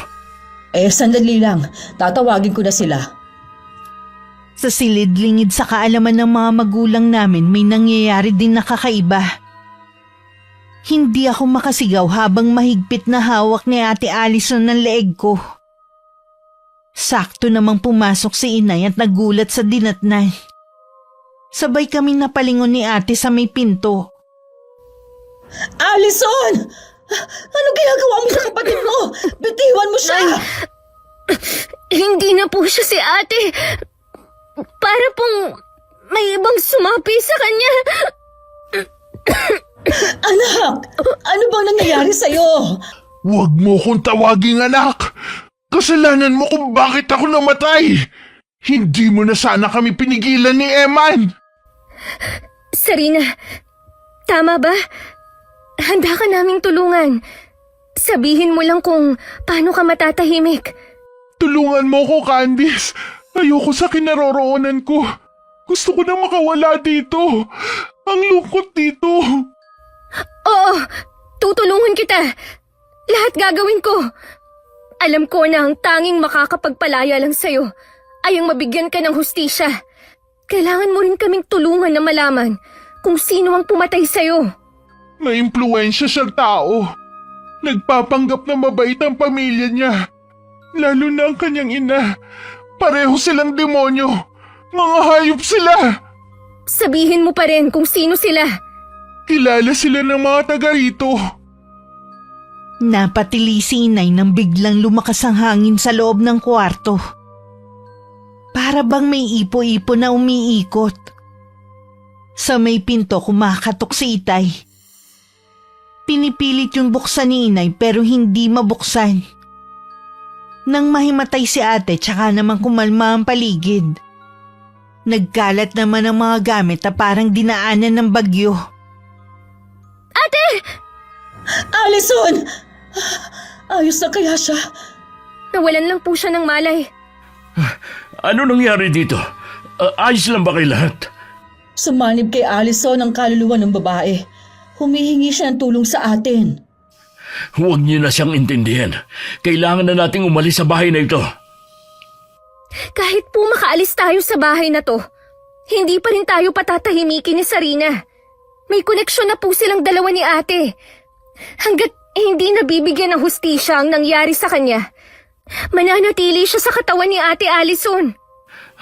Sandali lang. Tatawagin ko na sila. Sa silid-lingid sa kaalaman ng mga magulang namin may nangyayari din na kakaiba. Hindi ako makasigaw habang mahigpit na hawak ni Ate Allison ng leeg ko. Sakto namang pumasok si Inay at nagulat sa dinatnan. Sabay kaming napalingon ni Ate sa may pinto. Allison! Ano ginagawa mo sa kapatid mo? Bitiwan mo siya! Hindi na po siya si Ate. Para pong may ibang sumapi sa kanya. Anak! Ano bang nangyayari sa'yo? Huwag mo kong tawaging anak! Kasalanan mo kung bakit ako namatay! Hindi mo na sana kami pinigilan ni Eman! Sarina, tama ba? Handa ka naming tulungan. Sabihin mo lang kung paano ka matatahimik. Tulungan mo ko, Candice! Ayoko sa kinaroroonan ko. Gusto ko na makawala dito. Ang lungkot dito. Oo, tutulungan kita. Lahat gagawin ko. Alam ko na ang tanging makakapagpalaya lang sa'yo ay ang mabigyan ka ng hustisya. Kailangan mo rin kaming tulungan na malaman kung sino ang pumatay sa'yo. May impluwensya siyang tao. Nagpapanggap na mabait ang pamilya niya. Lalo na ang kanyang ina. Pareho silang demonyo. Mga hayop sila. Sabihin mo pa rin kung sino sila. Kilala sila ng mga taga rito. Napatili si Inay nang biglang lumakas ang hangin sa loob ng kwarto. Para bang may ipo-ipo na umiikot. Sa may pinto kumakatok si Itay. Pinipilit yung buksan ni Inay pero hindi mabuksan. Nang mahimatay si Ate tsaka naman kumalma ang paligid. Nagkalat naman ang mga gamit na parang dinaanan ng bagyo. Ate! Allison! Ayos na kaya siya? Nawalan lang po siya ng malay. Ano nangyari dito? Ayos lang ba kay lahat? Sumanib kay Allison ang kaluluwa ng babae. Humihingi siya ng tulong sa atin. Huwag niyo na siyang intindihan. Kailangan na nating umalis sa bahay na ito. Kahit po makaalis tayo sa bahay na to, hindi pa rin tayo patatahimikin ni Sarina. May koneksyon na po silang dalawa ni ate. Hanggat hindi nabibigyan ng hustisya ang nangyari sa kanya, mananatili siya sa katawan ni Ate Allison.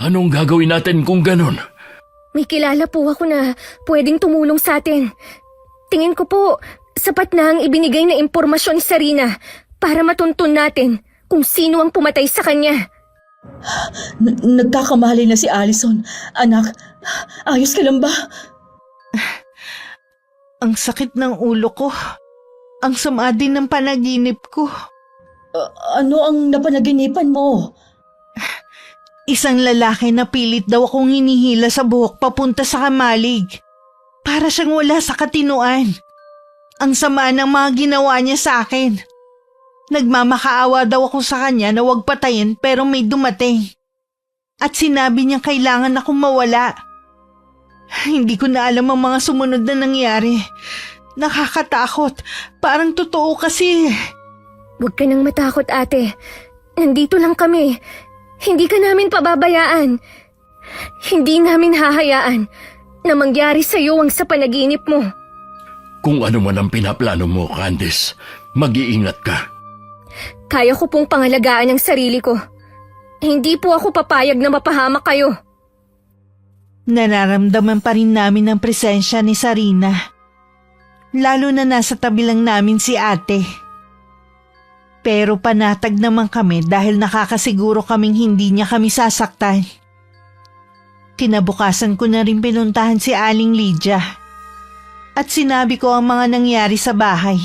Anong gagawin natin kung ganon? May kilala po ako na pwedeng tumulong sa atin. Tingin ko po, sapat na ang ibinigay na impormasyon ni Sarina para matuntun natin kung sino ang pumatay sa kanya. Nagkakamali na si Allison. Anak, ayos ka lang ba? Ang sakit ng ulo ko. Ang sama din ng panaginip ko. Ano ang napanaginipan mo? Isang lalaki na pilit daw akong hinihila sa buhok papunta sa kamalig. Para siyang wala sa katinuan. Ang sama ng mga ginawa niya sa akin. Nagmamakaawa daw ako sa kanya na huwag patayin pero may dumating. At sinabi niya kailangan akong mawala. Hindi ko na alam ang mga sumunod na nangyari. Nakakatakot. Parang totoo kasi. Huwag ka nang matakot, ate. Nandito lang kami. Hindi ka namin pababayaan. Hindi namin hahayaan na mangyari sa iyo ang sa panaginip mo. Kung ano man ang pinaplano mo, Candice, mag-iingat ka. Kaya ko pong pangalagaan ang sarili ko. Hindi po ako papayag na mapahamak kayo. Nararamdaman pa rin namin ang presensya ni Sarina. Lalo na nasa tabi lang namin si ate. Pero panatag naman kami dahil nakakasiguro kaming hindi niya kami sasaktan. Kinabukasan ko na rin pinuntahan si Aling Lydia. At sinabi ko ang mga nangyari sa bahay.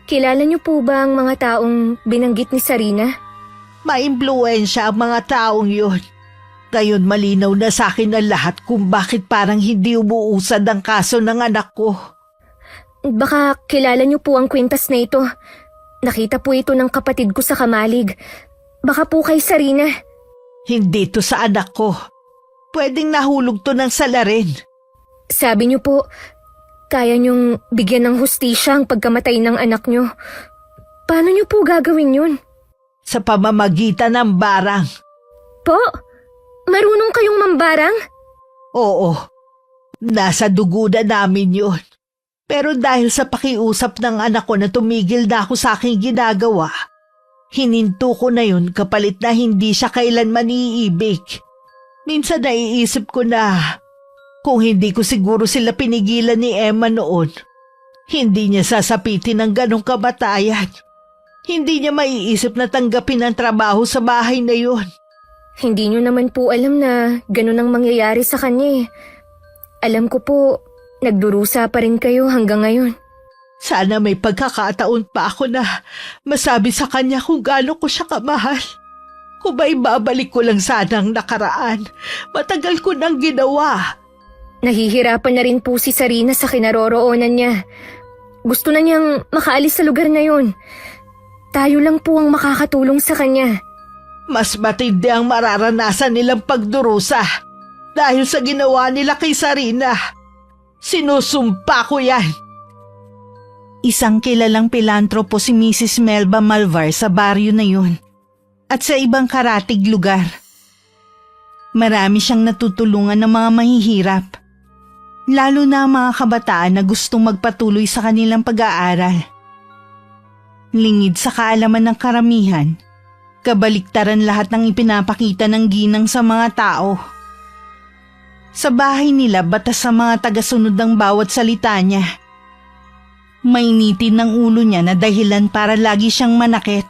Kilala niyo po ba ang mga taong binanggit ni Sarina? Maimpluwensya ang mga taong yun. Ngayon malinaw na sa akin ang lahat kung bakit parang hindi umuusad ang kaso ng anak ko. Baka kilala niyo po ang kwintas na ito. Nakita po ito ng kapatid ko sa kamalig. Baka po kay Sarina. Hindi to sa anak ko. Pwedeng nahulog to ng salarin. Sabi niyo po, kaya niyong bigyan ng hustisya ang pagkamatay ng anak niyo. Paano niyo po gagawin yun? Sa pamamagitan ng barang. Po? Marunong kayong mambarang? Oo. Nasa dugo na namin yun. Pero dahil sa pakiusap ng anak ko na tumigil na ako sa aking ginagawa, hininto ko na yun kapalit na hindi siya kailanman iibig. Minsan naiisip ko na kung hindi ko siguro sila pinigilan ni Emma noon, hindi niya sasapitin ng ganong kamatayan. Hindi niya maiisip na tanggapin ang trabaho sa bahay na yun. Hindi niyo naman po alam na ganun ang mangyayari sa kanya eh. Alam ko po, nagdurusa pa rin kayo hanggang ngayon. Sana may pagkakataon pa ako na masabi sa kanya kung gaano ko siya kamahal. Kung ba ibabalik ko lang sana ang nakaraan, matagal ko nang ginawa. Nahihirapan na rin po si Sarina sa kinaroroonan niya. Gusto na niyang makaalis sa lugar na yun. Tayo lang po ang makakatulong sa kanya. Mas matindi ang mararanasan nilang pagdurusa dahil sa ginawa nila kay Sarina. Sinusumpa ko yan. Isang kilalang pilantropo si Mrs. Melba Malvar sa baryo na yun at sa ibang karatig lugar. Marami siyang natutulungan ng mga mahihirap, lalo na ang mga kabataan na gustong magpatuloy sa kanilang pag-aaral. Lingid sa kaalaman ng karamihan, kabaliktaran lahat ng ipinapakita ng ginang sa mga tao. Sa bahay nila batas sa mga tagasunod ng bawat salita niya. Mainitin ng ulo niya na dahilan para lagi siyang manakit.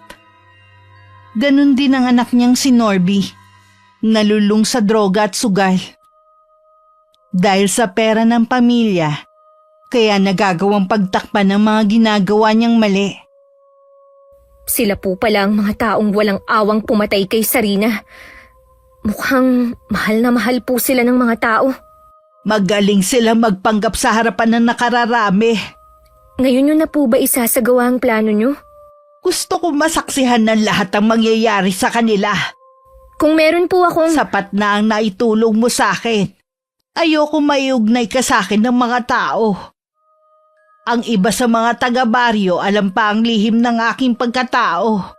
Ganon din ang anak niyang si Norby, nalulung sa droga at sugal. Dahil sa pera ng pamilya, kaya nagagawang pagtakpan ng mga ginagawa niyang mali. Sila po pala ang mga taong walang awang pumatay kay Sarina. Mukhang mahal na mahal po sila ng mga tao. Magaling sila magpanggap sa harapan ng nakararami. Ngayon nyo na po ba isasagawa ang plano nyo? Gusto ko masaksihan ng lahat ang mangyayari sa kanila. Kung meron po akong... Sapat na ang naitulong mo sa akin. Ayoko maiugnay ka sa akin ng mga tao. Ang iba sa mga taga-baryo alam pa ang lihim ng aking pagkatao.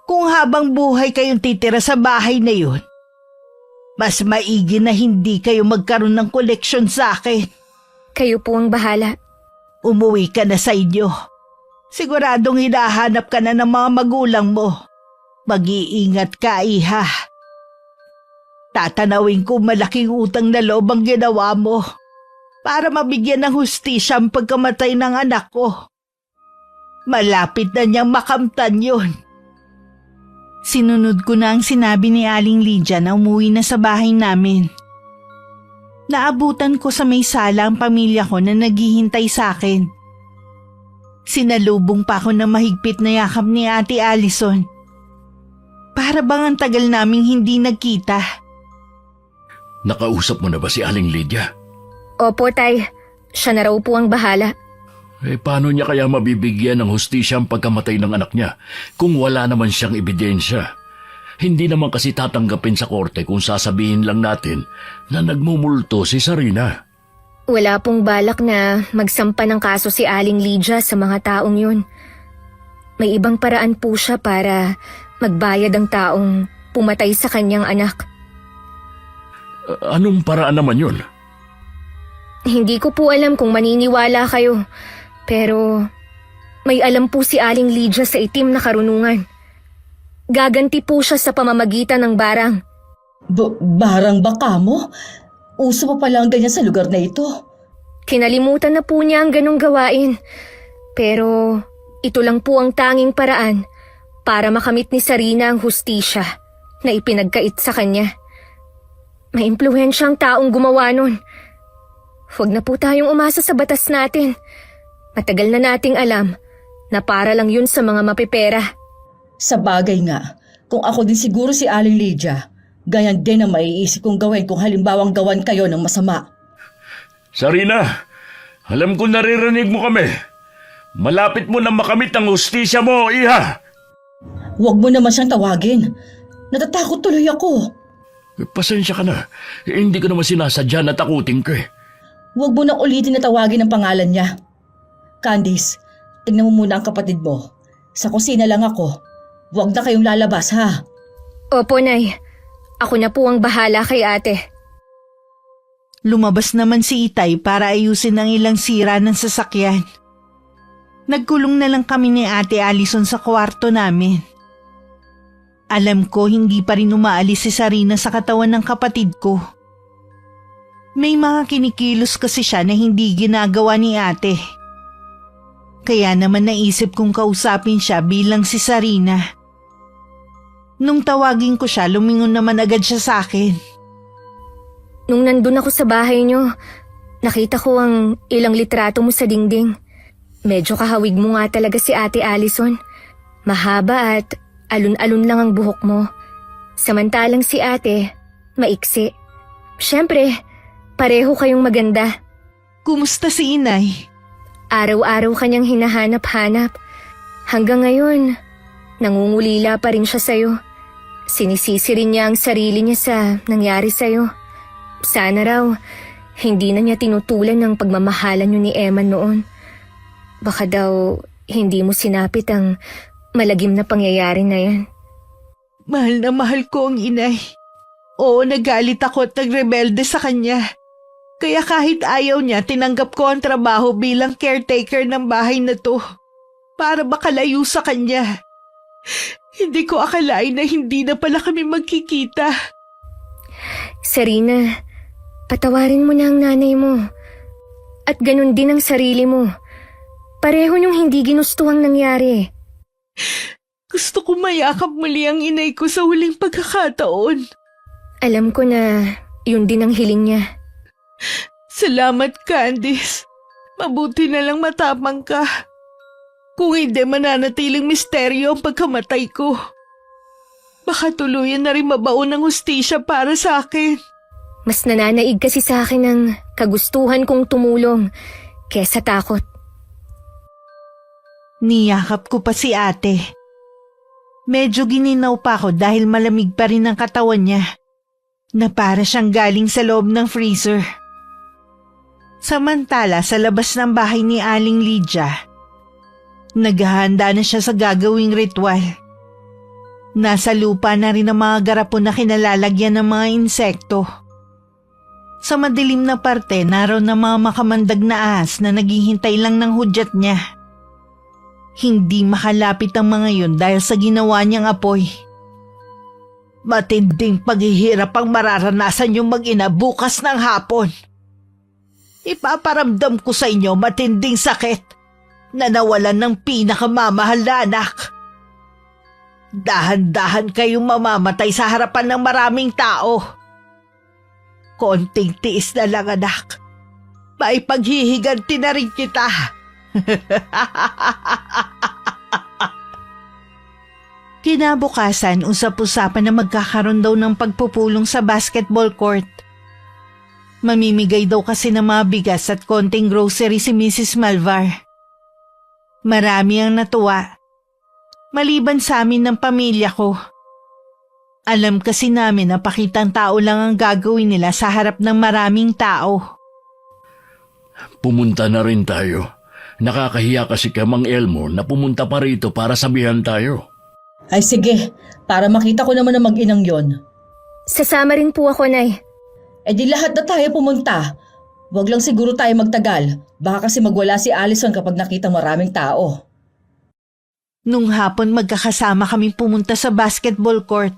Kung habang buhay kayong titira sa bahay na yun, Mas maigi na hindi kayo magkaroon ng koleksyon sa akin. Kayo po ang bahala. Umuwi ka na sa inyo. Siguradong hinahanap ka na ng mga magulang mo. Mag-iingat ka, iha. Tatanawin ko malaking utang na loob ang ginawa mo para mabigyan ng hustisya ang pagkamatay ng anak ko. Malapit na niyang makamtan yun. Sinunod ko na ang sinabi ni Aling Lydia na umuwi na sa bahay namin. Naabutan ko sa may sala ang pamilya ko na naghihintay sa akin. Sinalubong pa ako ng mahigpit na yakap ni Ate Allison. Para bang ang tagal naming hindi nagkita. Nakausap mo na ba si Aling Lydia? Opo, Tay. Siya na raw po ang bahala. Paano niya kaya mabibigyan ng hustisya ang pagkamatay ng anak niya kung wala naman siyang ebidensya? Hindi naman kasi tatanggapin sa korte kung sasabihin lang natin na nagmumulto si Sarina. Wala pong balak na magsampa ng kaso si Aling Lydia sa mga taong yun. May ibang paraan po siya para magbayad ang taong pumatay sa kanyang anak. Anong paraan naman yun? Hindi ko po alam kung maniniwala kayo, pero may alam po si Aling Lydia sa itim na karunungan. Gaganti po siya sa pamamagitan ng barang. Barang baka mo? Uso pa pala ang ganyan sa lugar na ito. Kinalimutan na po niya ang ganong gawain. Pero ito lang po ang tanging paraan para makamit ni Sarina ang hustisya na ipinagkait sa kanya. May impluwensyang taong gumawa nun. Huwag na po tayong umasa sa batas natin. Matagal na nating alam na para lang yun sa mga mapipera. Sa bagay nga, kung ako din siguro si Aling Lydia, ganyan din ang maiisip kong gawin kung halimbawang gawan kayo ng masama. Sarina, alam ko naririnig mo kami. Malapit mo na makamit ang hustisya mo, iha. Huwag mo naman siyang tawagin. Natatakot tuloy ako. Pasensya ka na. Hindi ko naman sinasadya na takutin ka eh. Huwag mo na ulitin na tawagin ang pangalan niya. Candice, tingnan mo muna ang kapatid mo. Sa kusina lang ako. Huwag na kayong lalabas, ha? Opo, Nay. Ako na po ang bahala kay ate. Lumabas naman si Itay para ayusin ang ilang sira ng sasakyan. Nagkulong na lang kami ni Ate Allison sa kwarto namin. Alam ko hindi pa rin umaalis si Sarina sa katawan ng kapatid ko. May mga kinikilos kasi siya na hindi ginagawa ni ate. Kaya naman naisip kong kausapin siya bilang si Sarina. Nung tawagin ko siya, lumingon naman agad siya sa akin. Nung nandun ako sa bahay niyo, nakita ko ang ilang litrato mo sa dingding. Medyo kahawig mo nga talaga si Ate Allison. Mahaba at alun-alun lang ang buhok mo. Samantalang si ate, maiksi. Siyempre, pareho kayong maganda. Kumusta si Inay? Araw-araw kanyang hinahanap-hanap. Hanggang ngayon, nangungulila pa rin siya sa'yo. Sinisisi rin niya ang sarili niya sa nangyari sa'yo. Sana raw, hindi na niya tinutulan ng pagmamahalan niyo ni Emma noon. Baka daw, hindi mo sinapit ang malagim na pangyayari na yan. Mahal na mahal ko ang inay. Oo, nagalit ako at nagrebelde sa kanya. Kaya kahit ayaw niya, tinanggap ko ang trabaho bilang caretaker ng bahay na to. Para makalayo sa kanya. Hindi ko akalain na hindi na pala kami magkikita. Sarina, patawarin mo na ang nanay mo. At ganun din ang sarili mo. Pareho niyong hindi ginusto ang nangyari. Gusto ko mayakap muli ang inay ko sa huling pagkakataon. Alam ko na yun din ang hiling niya. Salamat, Candice. Mabuti na lang matapang ka. Kung hindi, mananatiling misteryo ang pagkamatay ko. Baka tuluyan na rin mabaon ng hustisya para sa akin. Mas nananaig kasi sa akin ang kagustuhan kong tumulong kesa takot. Niyakap ko pa si ate. Medyo gininaw pa ako dahil malamig pa rin ang katawan niya. Na para siyang galing sa loob ng freezer. Samantala sa labas ng bahay ni Aling Lydia, naghahanda na siya sa gagawing ritual. Nasa lupa na rin ang mga garapon na kinalalagyan ng mga insekto. Sa madilim na parte, naroon ang mga makamandag na ahas na naghihintay lang ng hudyat niya. Hindi makalapit ang mga yun dahil sa ginawa niyang apoy. Matinding paghihirap ang mararanasan niyong mag-ina bukas ng hapon. Ipaparamdam ko sa inyo matinding sakit na nawalan ng pinakamamahal na anak. Dahan-dahan kayong mamamatay sa harapan ng maraming tao. Konting tiis na lang, anak. Maipaghihiganti na rin kita. Kinabukasan, usap-usapan na magkakaroon daw ng pagpupulong sa basketball court. Mamimigay daw kasi ng mga bigas at konting grocery si Mrs. Malvar. Marami ang natuwa. Maliban sa amin ng pamilya ko. Alam kasi namin na pakitang tao lang ang gagawin nila sa harap ng maraming tao. Pumunta na rin tayo. Nakakahiya kasi kay Mang Elmo na pumunta pa rito para sabihan tayo. Ay sige, para makita ko naman ang mag-inang yon. Sasama rin po ako, Nay. E di lahat na tayo pumunta. Huwag lang siguro tayo magtagal. Baka kasi magwala si Allison kapag nakita maraming tao. Nung hapon magkakasama kaming pumunta sa basketball court.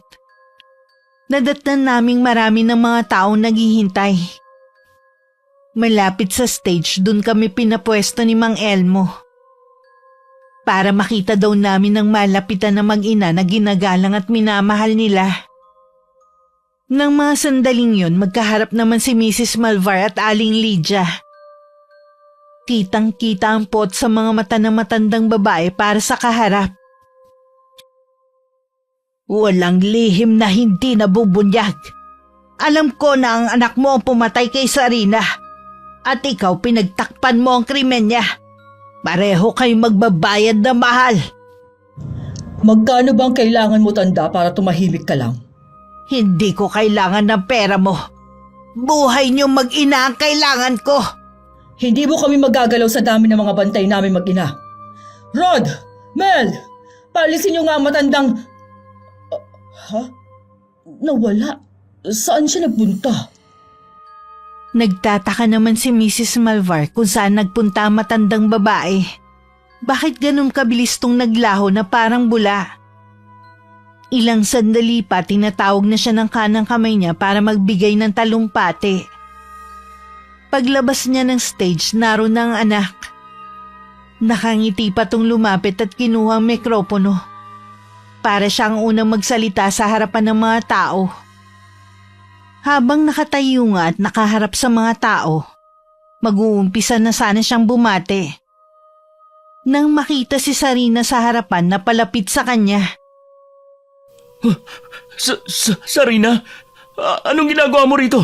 Nadatnan naming marami ng mga taong naghihintay. Malapit sa stage, dun kami pinapwesto ni Mang Elmo. Para makita daw namin ng malapitan na mag-ina na ginagalang at minamahal nila. Nang mga sandaling yun, magkaharap naman si Mrs. Malvar at Aling Lydia. Kitang-kita ang pot sa mga mata ng matandang babae para sa kaharap. Walang lihim na hindi nabubunyag. Alam ko na ang anak mo ang pumatay kay Sarina. At ikaw pinagtakpan mo ang krimen niya. Pareho kayong magbabayad na mahal. Magkano bang kailangan mo, tanda, para tumahimik ka lang? Hindi ko kailangan ng pera mo. Buhay niyo mag-ina ang kailangan ko. Hindi mo kami magagalaw sa dami ng mga bantay namin mag-ina. Rod! Mel! Paalisin niyo nga ang matandang... Nawala. Saan siya nagpunta? Nagtataka naman si Mrs. Malvar kung saan nagpunta ang matandang babae. Bakit ganun kabilis tong naglaho na parang bula? Ilang sandali pa tinatawag na siya ng kanang kamay niya para magbigay ng talumpati. Paglabas niya ng stage, naroon na ang anak. Nakangiti pa tong lumapit at kinuha ang mikropono. Para siyang unang magsalita sa harapan ng mga tao. Habang nakatayo nga at nakaharap sa mga tao, mag-uumpisa na sana siyang bumati. Nang makita si Sarina sa harapan na palapit sa kanya. Sarina? Anong ginagawa mo rito?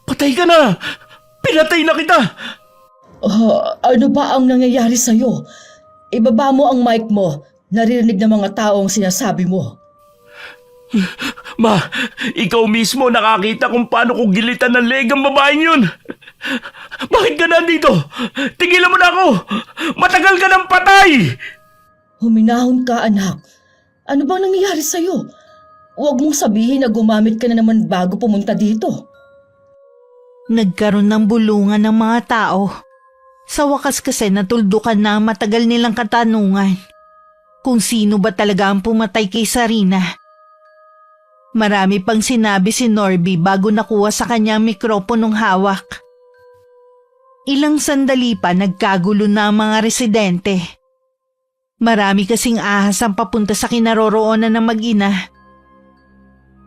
Patay ka na! Pinatay na kita! Ano ba ang nangyayari sa'yo? Ibaba mo ang mic mo. Naririnig ng mga tao ang sinasabi mo. Ma, ikaw mismo nakakita kung paano ko gilitan ng leg ang babaeng yun. Bakit ka nandito? Tigilan mo na ako! Matagal ka ng patay! Huminahon ka, anak. Ano bang nangyayari sa'yo? Huwag mong sabihin na gumamit ka na naman bago pumunta dito. Nagkaroon ng bulungan ng mga tao. Sa wakas kasi natuldukan na ang matagal nilang katanungan. Kung sino ba talaga ang pumatay kay Sarina. Marami pang sinabi si Norby bago nakuha sa kanya ang mikroponong hawak. Ilang sandali pa nagkagulo na ang mga residente. Marami kasing ahas ang papunta sa kinaroroonan ng mag-ina.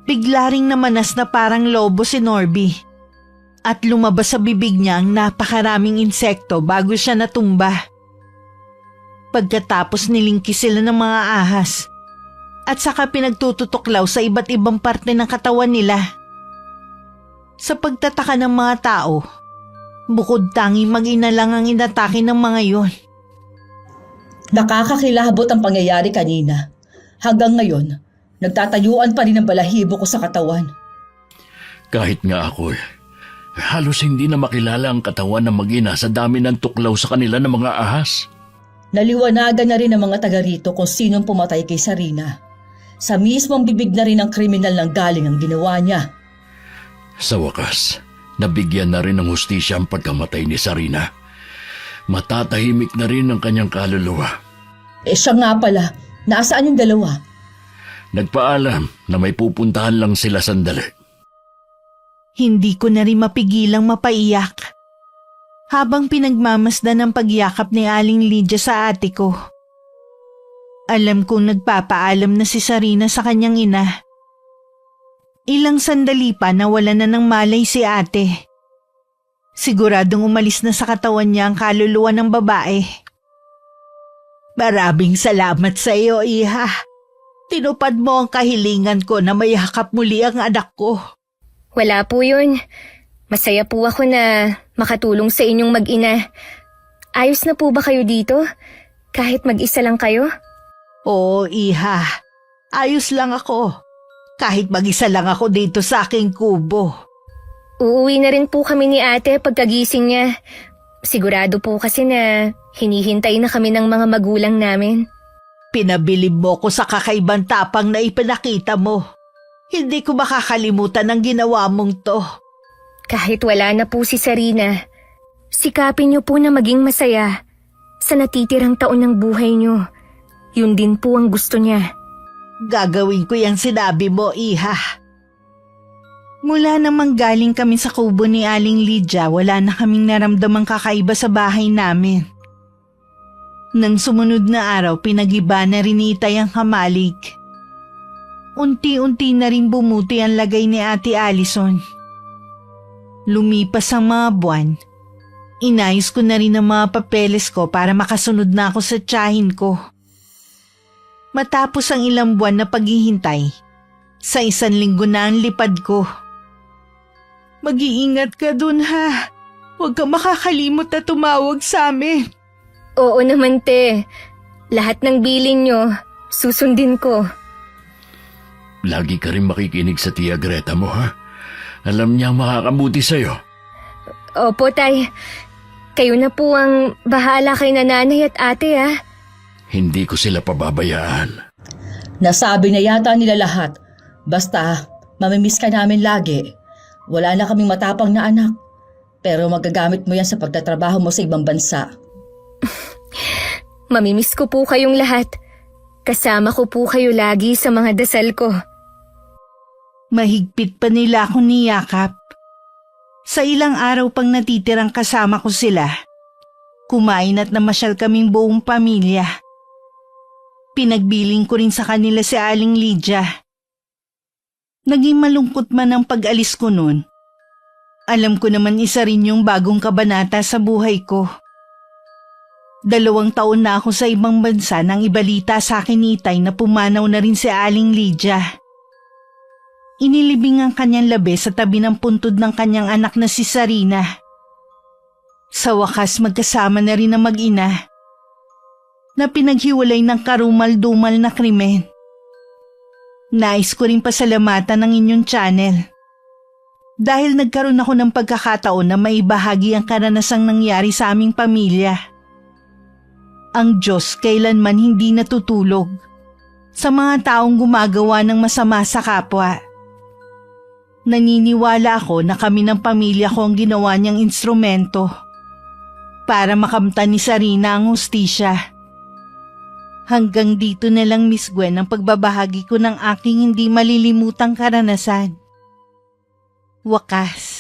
Bigla ring namanas na parang lobo si Norby. At lumabas sa bibig niya ang napakaraming insekto bago siya natumba. Pagkatapos nilingkis sila ng mga ahas at saka pinagtututuklaw sa iba't ibang parte ng katawan nila. Sa pagtataka ng mga tao, bukod tanging mag-ina lang ang inatake ng mga yon. Nakakakilabot ang pangyayari kanina. Hanggang ngayon, nagtatayuan pa rin ang balahibo ko sa katawan. Kahit nga ako halos hindi na makilala ang katawan ng mag-ina sa dami ng tuklaw sa kanila ng mga ahas. Naliwanagan na rin ng mga taga rito kung sinong pumatay kay Sarina. Sa mismong bibig na rin ng kriminal ng galing ang ginawa niya. Sa wakas, nabigyan na rin ng hustisya ang pagkamatay ni Sarina. Matatahimik na rin ang kanyang kaluluwa. Siya nga pala, nasaan yung dalawa? Nagpaalam na may pupuntahan lang sila sandali. Hindi ko na rin mapigilang mapaiyak. Habang pinagmamasdan ang pagyakap ni Aling Lydia sa ate ko. Alam kong nagpapaalam na si Sarina sa kanyang ina. Ilang sandali pa nawala na ng malay si ate. Siguradong umalis na sa katawan niya ang kaluluwa ng babae. Maraming salamat sa iyo, Iha. Tinupad mo ang kahilingan ko na mayakap muli ang anak ko. Wala po yun. Masaya po ako na makatulong sa inyong mag-ina. Ayos na po ba kayo dito? Kahit mag-isa lang kayo? Oo, Iha. Ayos lang ako. Kahit mag-isa lang ako dito sa aking kubo. Uuwi na rin po kami ni ate pagkagising niya. Sigurado po kasi na hinihintay na kami ng mga magulang namin. Pinabilib mo ko sa kakaibang tapang na ipinakita mo. Hindi ko makakalimutan ang ginawa mong to. Kahit wala na po si Sarina, sikapin niyo po na maging masaya sa natitirang taon ng buhay niyo. Yun din po ang gusto niya. Gagawin ko yung sinabi mo, Iha. Mula namang galing kami sa kubo ni Aling Lydia, wala na kaming naramdamang kakaiba sa bahay namin. Nang sumunod na araw, pinag-iba na rin ni Itay ang kamalig. Unti-unti na rin bumuti ang lagay ni Ate Allison. Lumipas ang mga buwan. Inayos ko na rin ang mga papeles ko para makasunod na ako sa tiyahin ko. Matapos ang ilang buwan na paghihintay, sa 1 linggo na ang lipad ko. Mag-iingat ka dun ha. Huwag kang makakalimot na tumawag sa amin. Oo naman te, lahat ng bilin niyo, susundin ko. Lagi ka rin makikinig sa Tia Greta mo, ha? Alam niya makakabuti sa'yo. Opo tay, kayo na po ang bahala kay nanay at ate ha. Hindi ko sila pababayaan. Nasabi na yata nila lahat. Basta, mamimiss ka namin lagi. Wala na kaming matapang na anak. Pero magagamit mo yan sa pagtatrabaho mo sa ibang bansa. Mamimiss ko po kayong lahat. Kasama ko po kayo lagi sa mga dasal ko. Mahigpit pa nila ako niyakap. Sa ilang araw pang natitirang kasama ko sila, kumain at namasyal kaming buong pamilya. Pinagbiling ko rin sa kanila si Aling Lydia. Naging malungkot man ang pag-alis ko noon. Alam ko naman isa rin yung bagong kabanata sa buhay ko. 2 taon na ako sa ibang bansa nang ibalita sa akin ni Itay na pumanaw na rin si Aling Lydia. Inilibing ang kanyang labi sa tabi ng puntod ng kanyang anak na si Sarina. Sa wakas magkasama na rin ang mag-ina na pinaghiwalay ng karumal-dumal na krimen. Nais ko rin pasalamatan ng inyong channel dahil nagkaroon ako ng pagkakataon na maibahagi ang karanasang nangyari sa aming pamilya. Ang Diyos kailanman hindi natutulog sa mga taong gumagawa ng masama sa kapwa. Naniniwala ako na kami ng pamilya ko ang ginawa niyang instrumento para makamtan ni Sarina ang hustisya. Hanggang dito na lang, Miss Gwen, ang pagbabahagi ko ng aking hindi malilimutang karanasan. Wakas.